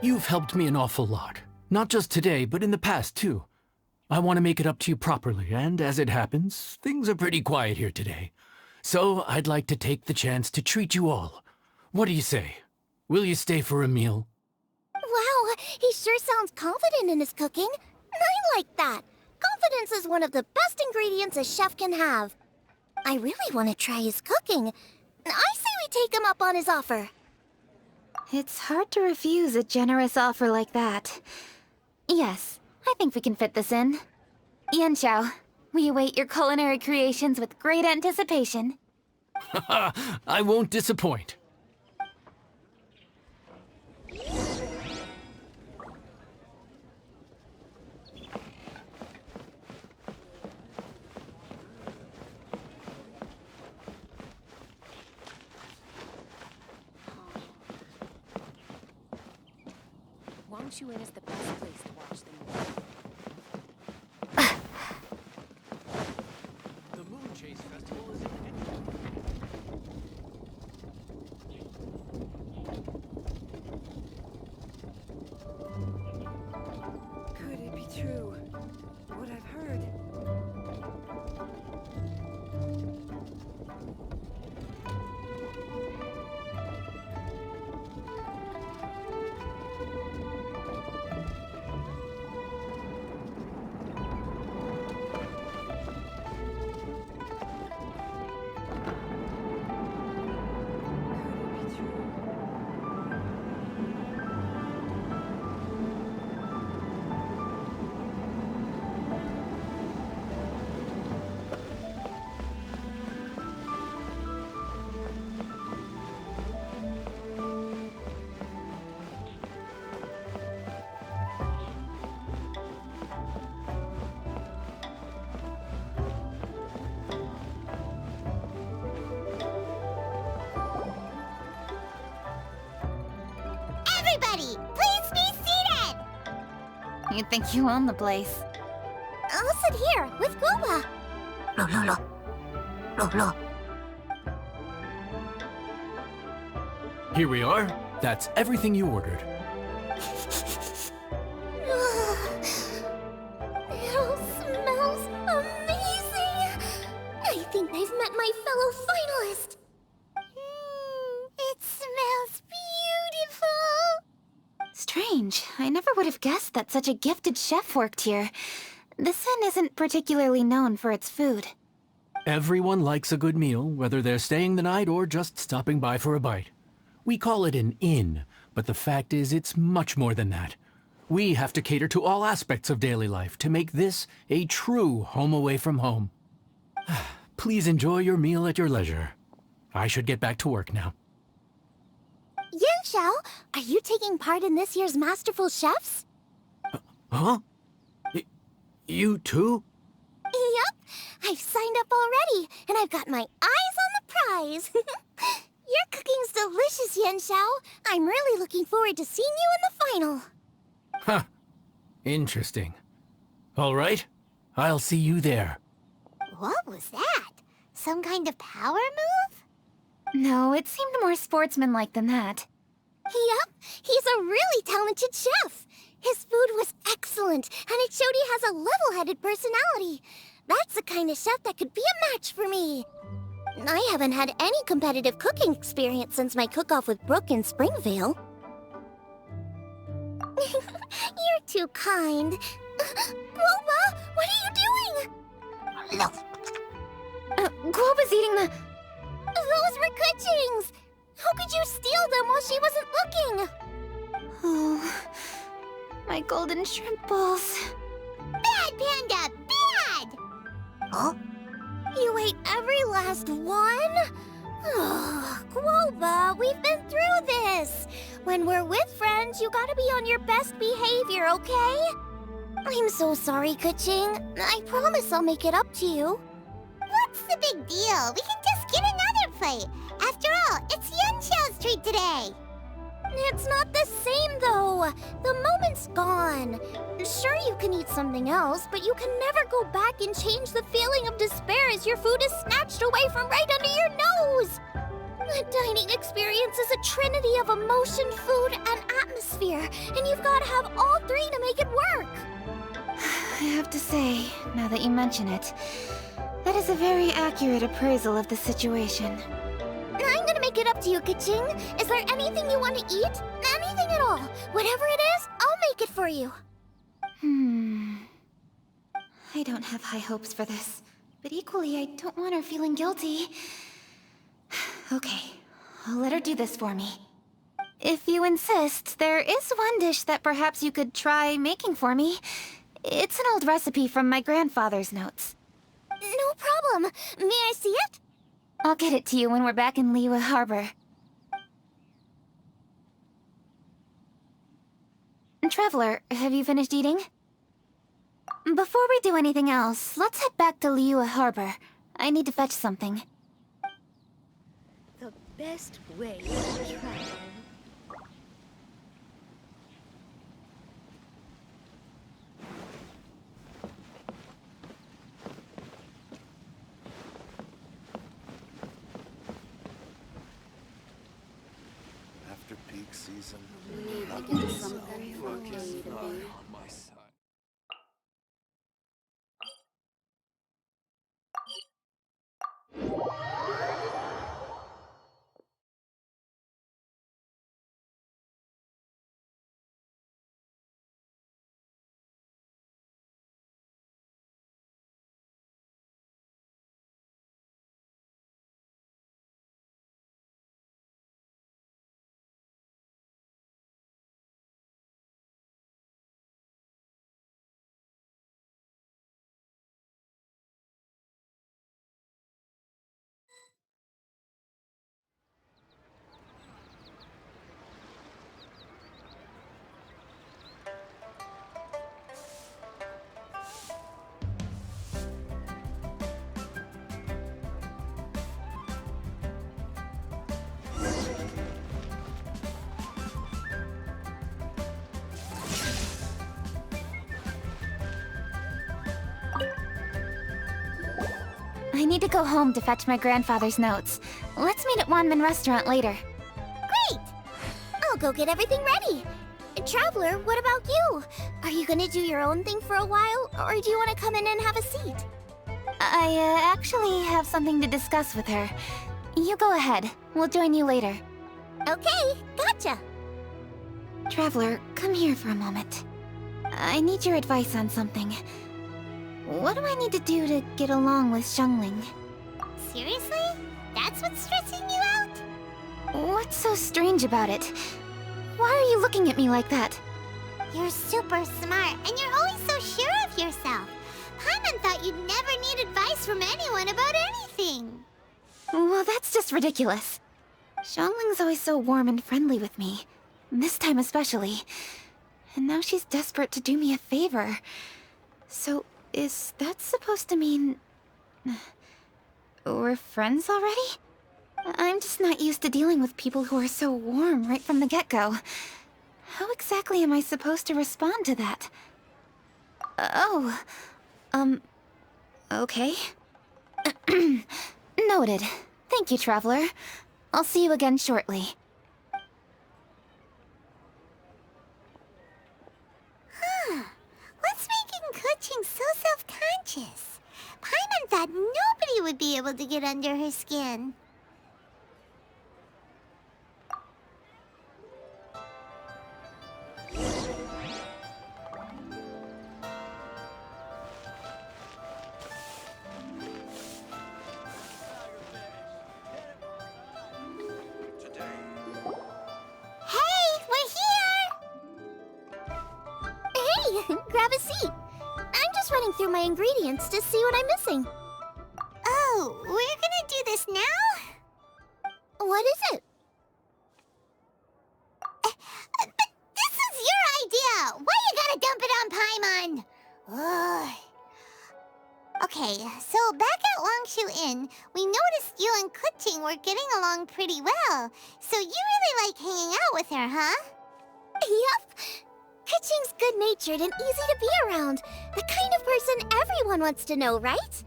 you've helped me an awful lot. Not just today, but in the past, too. I want to make it up to you properly, and as it happens, things are pretty quiet here today. So I'd like to take the chance to treat you all. What do you say? Will you stay for a meal?
Wow, he sure sounds confident in his cooking. I like that. Confidence is one of the best ingredients a chef can have. I really want to try his cooking. I say we take him up on his offer.
It's hard to refuse a generous offer like that. Yes, I think we can fit this in. Yanxiao, we await your culinary creations with great anticipation.
I won't disappoint.
Wangshuin is the best place to watch things.
The Moon Chase Festival is
Could it be true? What I've heard?
Everybody, please be seated!
You think you own the place?
I'll sit here with Guoba.
Here we are. That's everything you ordered.
It all smells amazing! I think I've met my fellow finalist. It smells beautiful.
Strange. I never would have guessed that such a gifted chef worked here. This inn isn't particularly known for its food.
Everyone likes a good meal, whether they're staying the night or just stopping by for a bite. We call it an inn, but the fact is it's much more than that. We have to cater to all aspects of daily life to make this a true home away from home. Please enjoy your meal at your leisure. I should get back to work now.
Yanxiao, are you taking part in this year's Masterful Chefs?
Huh? You too?
Yup, I've signed up already, and I've got my eyes on the prize. Your cooking's delicious, Yanxiao. I'm really looking forward to seeing you in the final.
Huh. Interesting. All right, I'll see you there.
What was that? Some kind of power move?
No, it seemed more sportsmanlike than that.
Yup, he's a really talented chef. His food was excellent, and it showed he has a level-headed personality. That's the kind of chef that could be a match for me. I haven't had any competitive cooking experience since my cook-off with Brooke in Springvale. You're too kind. Guoba, what are you doing? No.
Guoba's eating the...
Those were Kuching's! How could you steal them while she wasn't looking?
Oh, my golden shrimp balls.
Bad, Panda, bad! Huh? You ate every last one? Oh, Guoba, we've been through this. When we're with friends, you gotta be on your best behavior, okay? I'm so sorry, Kuching. I promise I'll make it up to you. What's the big deal? We can just get another plate. After all, it's Yanxiao's treat today. It's not the same, though. The moment's gone. Sure, you can eat something else, but you can never go back and change the feeling of despair as your food is snatched away from right under your nose. The dining experience is a trinity of emotion, food, and atmosphere, and you've got to have all three to make it work.
I have to say, now that you mention it, that is a very accurate appraisal of the situation.
I'm gonna make it up to you, Kaching. Is there anything you want to eat? Anything at all. Whatever it is, I'll make it for you.
I don't have high hopes for this, but equally I don't want her feeling guilty. Okay, I'll let her do this for me. If you insist, there is one dish that perhaps you could try making for me. It's an old recipe from my grandfather's notes.
No problem. May I see it?
I'll get it to you when we're back in Liyue Harbor. Traveler, have you finished eating? Before we do anything else, let's head back to Liyue Harbor. I need to fetch something.
The best way to travel.
After peak season,
I need to go home to fetch my grandfather's notes. Let's meet at Wanmin Restaurant later.
Great! I'll go get everything ready. Traveler, what about you? Are you gonna do your own thing for a while, or do you want to come in and have a seat?
I actually have something to discuss with her. You go ahead. We'll join you later.
Okay, gotcha.
Traveler, come here for a moment. I need your advice on something. What do I need to do to get along with Xiangling?
Seriously? That's what's stressing you out?
What's so strange about it? Why are you looking at me like that?
You're super smart, and you're always so sure of yourself. Paimon thought you'd never need advice from anyone about anything.
Well, that's just ridiculous. Xiangling's always so warm and friendly with me. This time especially. And now she's desperate to do me a favor. So, is that supposed to mean... we're friends already? I'm just not used to dealing with people who are so warm right from the get-go. How exactly am I supposed to respond to that? Okay. Noted. Thank you, Traveler. I'll see you again shortly.
What's making Kuching so self-conscious? Paimon thought nobody would be able to get under her skin. Grab a seat. I'm just running through my ingredients to see what I'm missing. Oh, we're gonna do this now? What is it? But this is your idea! Why you gotta dump it on Paimon? Ugh. Okay, so back at Longshu Inn, we noticed you and Kuching were getting along pretty well. So you really like hanging out with her, huh? Yep. Kuching's good-natured and easy to be around. The kind of person everyone wants to know, right?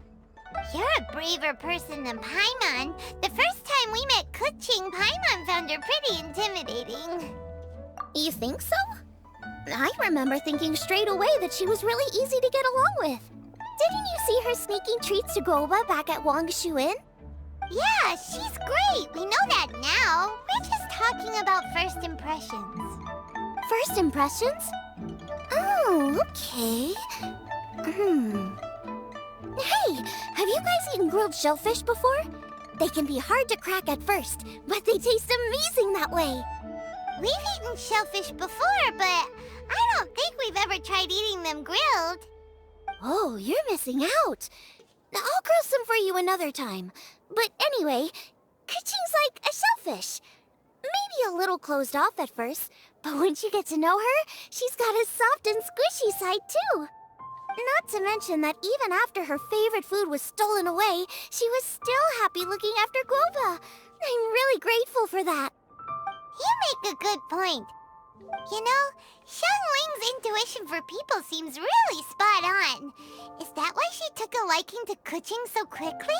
You're a braver person than Paimon. The first time we met Kuching, You think so? I remember thinking straight away that she was really easy to get along with. Didn't you see her sneaking treats to Groba back at Wangshu Inn? Yeah, she's great. We know that now. We're just talking about first impressions. First impressions? Oh, okay. Hey, have you guys eaten grilled shellfish before? They can be hard to crack at first, but they taste amazing that way. We've eaten shellfish before, but I don't think we've ever tried eating them grilled. Oh, you're missing out. I'll grill some for you another time. But anyway, Kuching's like a shellfish. Maybe a little closed off at first, but once you get to know her, she's got a soft and squishy side too. Not to mention that even after her favorite food was stolen away, she was still happy looking after Groba. I'm really grateful for that. You make a good point. You know, Xiangling's intuition for people seems really spot on. Is that why she took a liking to Kuching so quickly?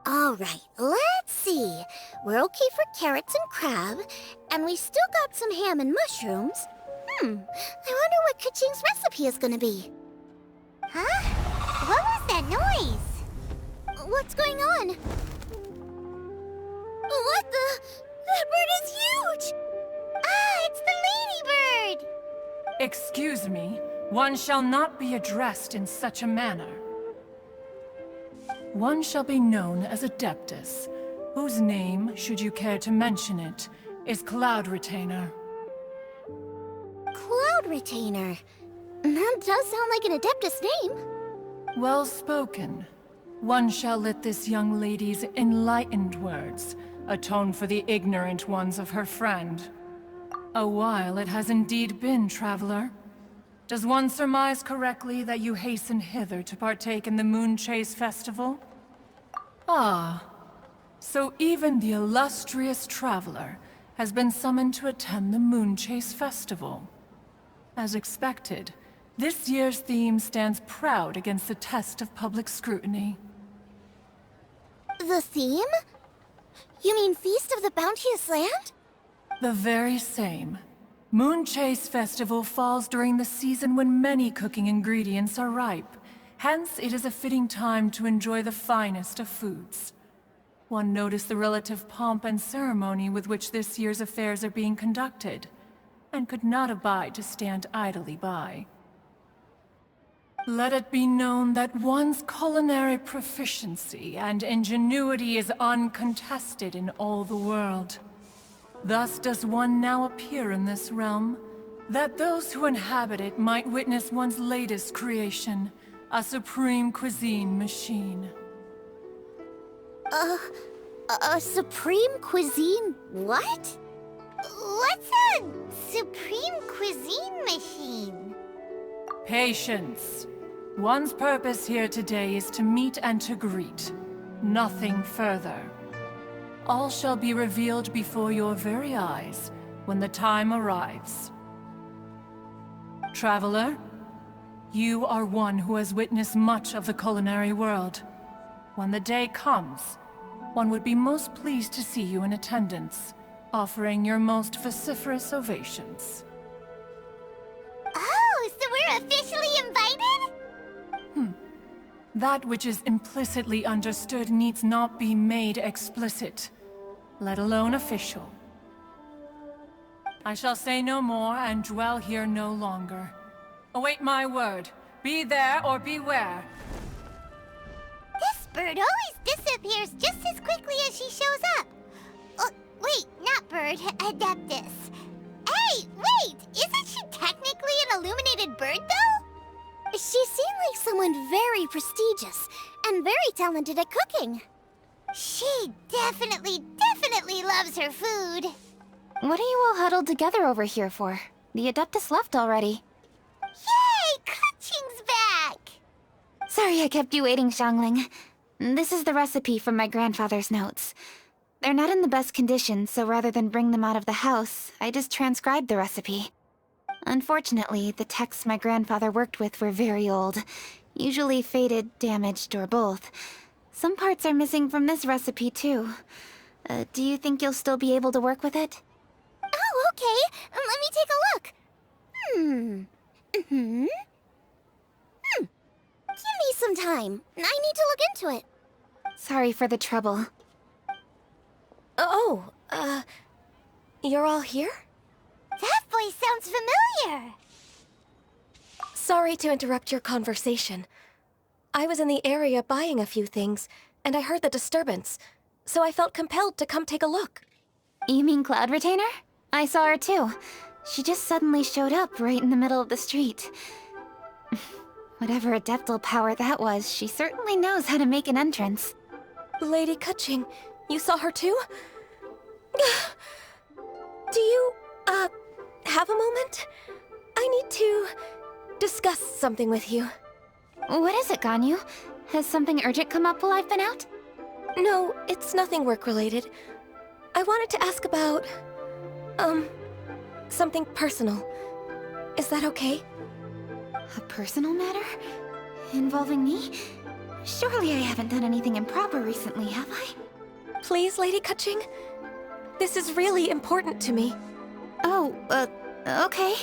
Alright, let's see. We're okay for carrots and crab, and we still got some ham and mushrooms. I wonder what Kuching's recipe is gonna be. Huh? What was that noise? What's going on? What the? That bird is huge! Ah, it's the ladybird!
Excuse me, one shall not be addressed in such a manner. One shall be known as Adeptus, whose name, should you care to mention it, is Cloud Retainer.
Cloud Retainer? That does sound like an Adeptus name.
Well spoken. One shall let this young lady's enlightened words atone for the ignorant ones of her friend. A while it has indeed been, traveler. Does one surmise correctly that you hasten hither to partake in the Moon Chase Festival? Ah, so even the illustrious traveler has been summoned to attend the Moon Chase Festival. As expected, this year's theme stands proud against the test of public scrutiny.
The theme? You mean Feast of the Bounteous Land?
The very same. Moon Chase Festival falls during the season when many cooking ingredients are ripe. Hence, it is a fitting time to enjoy the finest of foods. One noticed the relative pomp and ceremony with which this year's affairs are being conducted, and could not abide to stand idly by. Let it be known that one's culinary proficiency and ingenuity is uncontested in all the world. Thus does one now appear in this realm, that those who inhabit it might witness one's latest creation, a supreme cuisine machine.
A supreme cuisine what? What's a supreme cuisine machine?
Patience. One's purpose here today is to meet and to greet. Nothing further. All shall be revealed before your very eyes when the time arrives. Traveler, you are one who has witnessed much of the culinary world. When the day comes, one would be most pleased to see you in attendance, offering your most vociferous ovations.
Oh, so we're officially invited?
That which is implicitly understood needs not be made explicit, let alone official. I shall say no more and dwell here no longer. Await my word. Be there or beware.
This bird always disappears just as quickly as she shows up. Wait, not bird, Adeptus. Hey, wait! Isn't she technically an illuminated bird, though? She seemed like someone very prestigious and very talented at cooking. She definitely loves her food.
What are you all huddled together over here for? The Adeptus left already.
Yay! Kuching's back!
Sorry I kept you waiting, Xiangling. This is the recipe from my grandfather's notes. They're not in the best condition, so rather than bring them out of the house, I just transcribed the recipe. Unfortunately, the texts my grandfather worked with were very old. Usually faded, damaged, or both. Some parts are missing from this recipe, too. Do you think you'll still be able to work with it?
Okay, let me take a look. Give me some time. I need to look into it.
Sorry for the trouble. Oh, you're all here?
That voice sounds familiar.
Sorry to interrupt your conversation. I was in the area buying a few things, and I heard the disturbance, so I felt compelled to come take a look.
You mean Cloud Retainer? I saw her too. She just suddenly showed up right in the middle of the street. Whatever adeptal power that was, she certainly knows how to make an entrance.
Lady Kaching, you saw her too? Do you, have a moment? I need to discuss something with you.
What is it, Ganyu? Has something urgent come up while I've been out?
No, it's nothing work-related. I wanted to ask about, something personal. Is that okay?
A personal matter? Involving me? Surely I haven't done anything improper recently, have I?
Please, Lady Kaching. This is really important to me.
Oh, okay.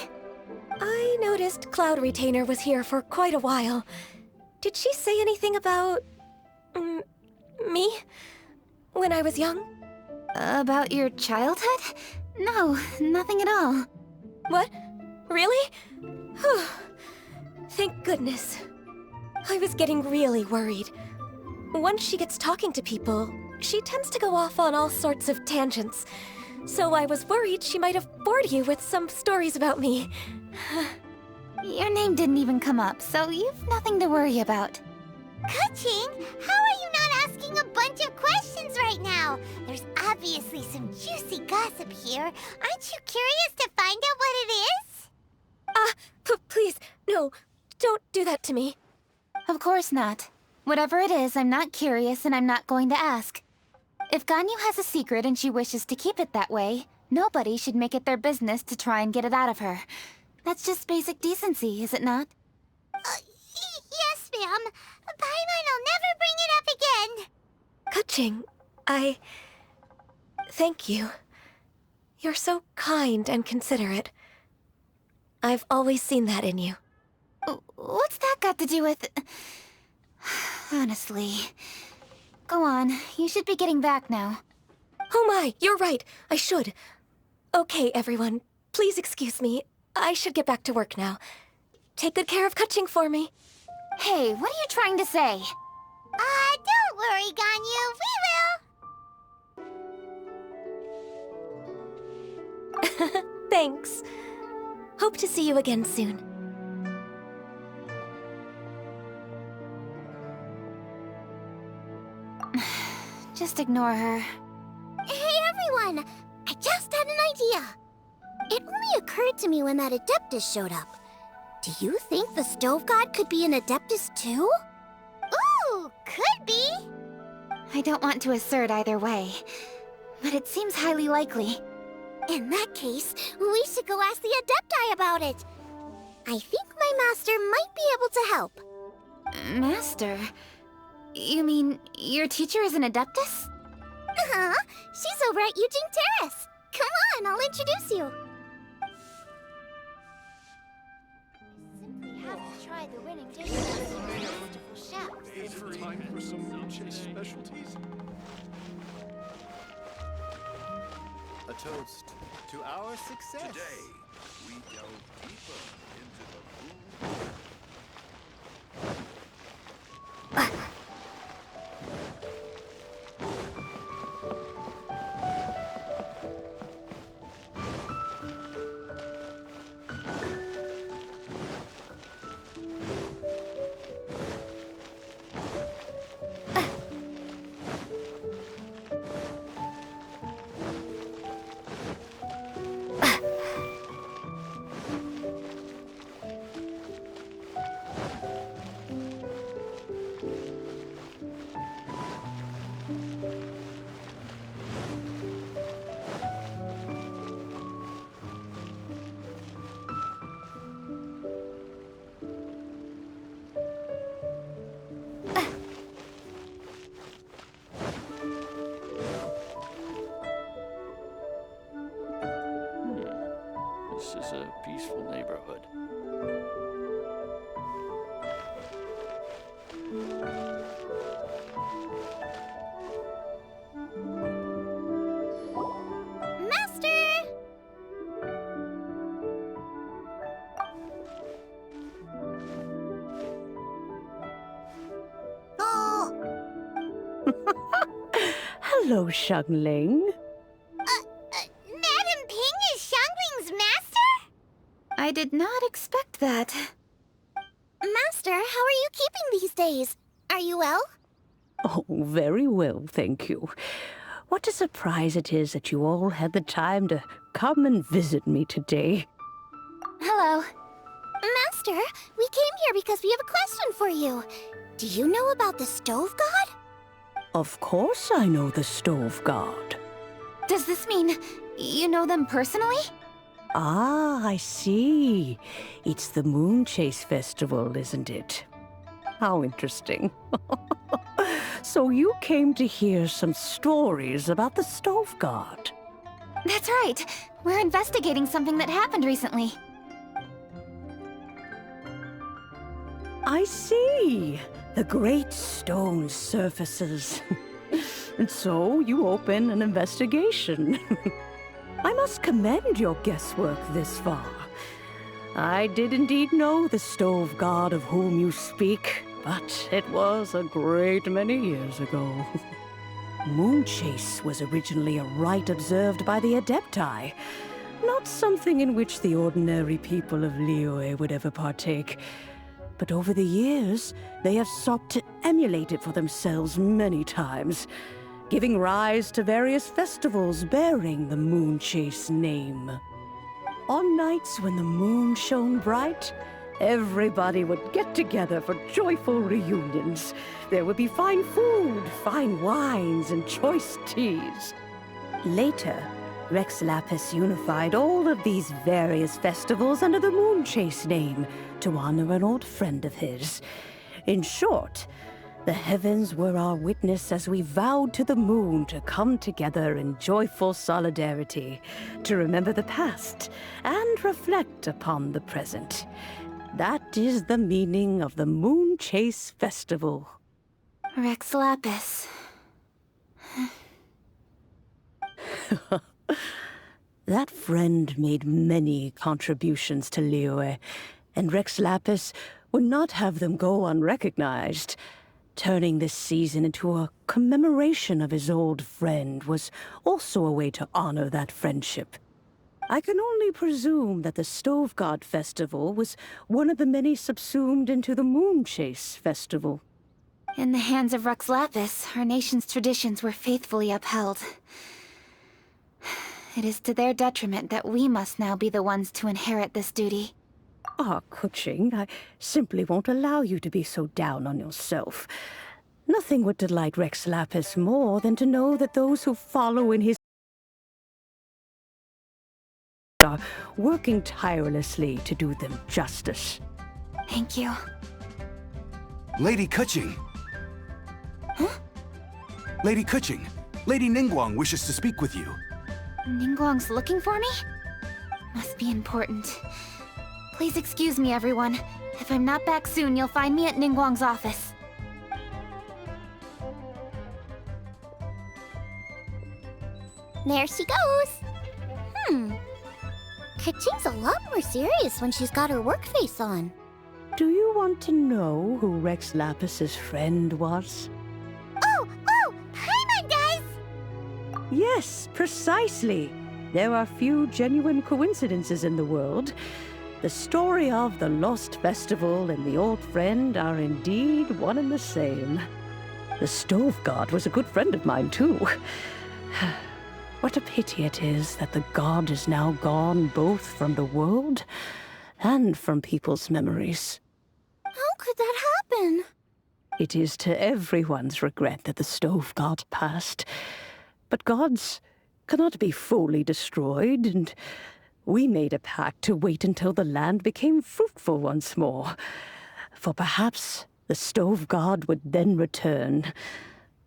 I noticed Cloud Retainer was here for quite a while. Did she say anything about... me? When I was young?
About your childhood? No, nothing at all.
What? Really? Whew. Thank goodness. I was getting really worried. Once she gets talking to people, she tends to go off on all sorts of tangents. So I was worried she might have bored you with some stories about me.
Your name didn't even come up, so you've nothing to worry about.
Kaching, how are you not asking a bunch of questions right now? There's obviously some juicy gossip here. Aren't you curious to find out what it is?
Please, no, don't do that to me.
Of course not. Whatever it is, I'm not curious and I'm not going to ask. If Ganyu has a secret and she wishes to keep it that way, nobody should make it their business to try and get it out of her. That's just basic decency, is it not?
Yes, ma'am. Paimon will never bring it up again.
Kaching, thank you. You're so kind and considerate. I've always seen that in you.
What's that got to do with... Honestly. Go on, you should be getting back now.
Oh my, you're right, I should. Okay, everyone, please excuse me. I should get back to work now. Take good care of Kaching for me.
Hey, what are you trying to say?
Don't worry, Ganyu, we will.
Thanks. Hope to see you again soon.
Just ignore her.
Hey, everyone! I just had an idea. It only occurred to me when that Adeptus showed up. Do you think the Stove God could be an Adeptus too? Ooh, could be!
I don't want to assert either way, but it seems highly likely.
In that case, we should go ask the Adepti about it. I think my master might be able to help.
Master? You mean your teacher is an Adeptus?
Uh-huh. She's over at Yujing Terrace. Come on, I'll introduce you. Simply have to try the winning dish from the masterful chef.
Time for some Moonlight specialties. A toast to our success. Today, we delve deeper into the food.
peaceful neighborhood.
Master! Oh!
Hello, Xiangling.
Madam Ping is Xiangling's master?
I did not expect that.
Master, how are you keeping these days? Are you well?
Oh, very well, thank you. What a surprise it is that you all had the time to come and visit me today.
Hello.
Master, we came here because we have a question for you. Do you know about the Stove God?
Of course I know the Stove God.
Does this mean you know them personally?
Ah, I see. It's the Moon Chase Festival, isn't it? How interesting. So you came to hear some stories about the Stove God.
That's right. We're investigating something that happened recently.
I see. The great stone surfaces. And so you open an investigation. I must commend your guesswork this far. I did indeed know the Stove God of whom you speak, but it was a great many years ago. Moon Chase was originally a rite observed by the Adepti, not something in which the ordinary people of Liyue would ever partake. But over the years, they have sought to emulate it for themselves many times, giving rise to various festivals bearing the Moon Chase name. On nights when the moon shone bright, everybody would get together for joyful reunions. There would be fine food, fine wines, and choice teas. Later, Rex Lapis unified all of these various festivals under the Moon Chase name to honor an old friend of his. In short, the heavens were our witness as we vowed to the moon to come together in joyful solidarity, to remember the past and reflect upon the present. That is the meaning of the Moon Chase Festival.
Rex Lapis.
That friend made many contributions to Liyue, and Rex Lapis would not have them go unrecognized. Turning this season into a commemoration of his old friend was also a way to honor that friendship. I can only presume that the Stove God Festival was one of the many subsumed into the Moon Chase Festival.
In the hands of Rex Lapis, our nation's traditions were faithfully upheld. It is to their detriment that we must now be the ones to inherit this duty.
Ah, Kuching, I simply won't allow you to be so down on yourself. Nothing would delight Rex Lapis more than to know that those who follow in his are working tirelessly to do them justice.
Thank you.
Lady Kuching!
Huh?
Lady Kuching! Lady Ningguang wishes to speak with you.
Ningguang's looking for me? Must be important. Please excuse me, everyone. If I'm not back soon, you'll find me at Ningguang's office.
There she goes. Kaching's a lot more serious when she's got her work face on.
Do you want to know who Rex Lapis's friend was?
Oh! Paimon does!
Yes, precisely. There are few genuine coincidences in the world. The story of the Lost Festival and the old friend are indeed one and the same. The Stove God was a good friend of mine, too. What a pity it is that the god is now gone both from the world and from people's memories.
How could that happen?
It is to everyone's regret that the Stove God passed. But gods cannot be fully destroyed, and we made a pact to wait until the land became fruitful once more. For perhaps the Stove God would then return,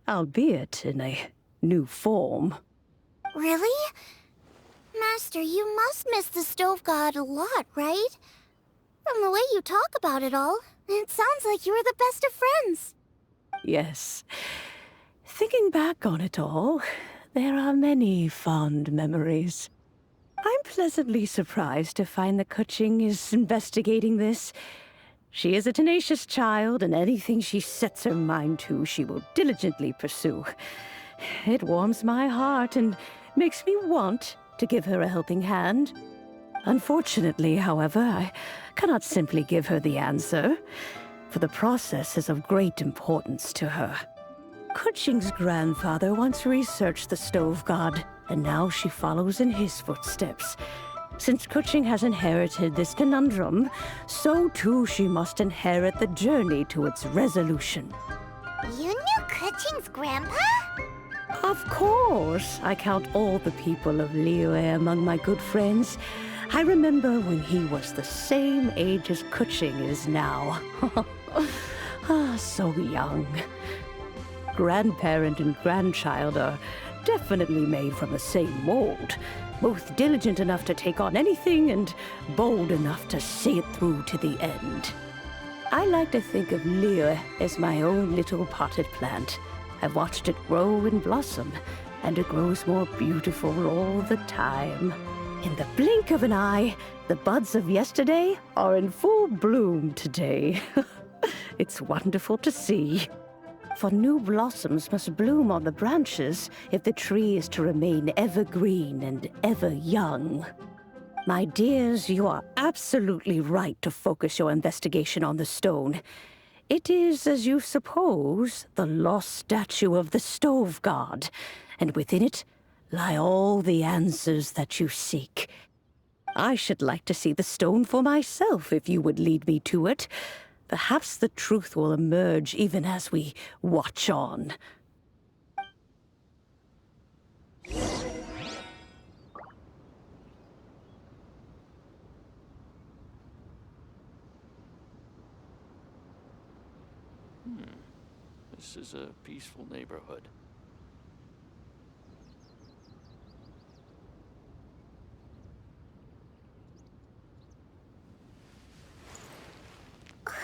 albeit in a new form.
Really? Master, you must miss the Stove God a lot, right? From the way you talk about it all, it sounds like you were the best of friends.
Yes. Thinking back on it all, there are many fond memories. I'm pleasantly surprised to find that Kuching is investigating this. She is a tenacious child, and anything she sets her mind to, she will diligently pursue. It warms my heart and makes me want to give her a helping hand. Unfortunately, however, I cannot simply give her the answer, for the process is of great importance to her. Kuching's grandfather once researched the Stove God, and now she follows in his footsteps. Since Kuching has inherited this conundrum, so too she must inherit the journey to its resolution.
You knew Kuching's grandpa?
Of course, I count all the people of Liyue among my good friends. I remember when he was the same age as Kuching is now. So young. Grandparent and grandchild are definitely made from the same mold. Both diligent enough to take on anything and bold enough to see it through to the end. I like to think of Liyue as my own little potted plant. I've watched it grow and blossom, and it grows more beautiful all the time. In the blink of an eye, the buds of yesterday are in full bloom today. It's wonderful to see. For new blossoms must bloom on the branches if the tree is to remain evergreen and ever young. My dears, you are absolutely right to focus your investigation on the stone. It is, as you suppose, the lost statue of the Stove God, and within it lie all the answers that you seek. I should like to see the stone for myself if you would lead me to it. Perhaps the truth will emerge even as we watch on.
This is a peaceful neighborhood.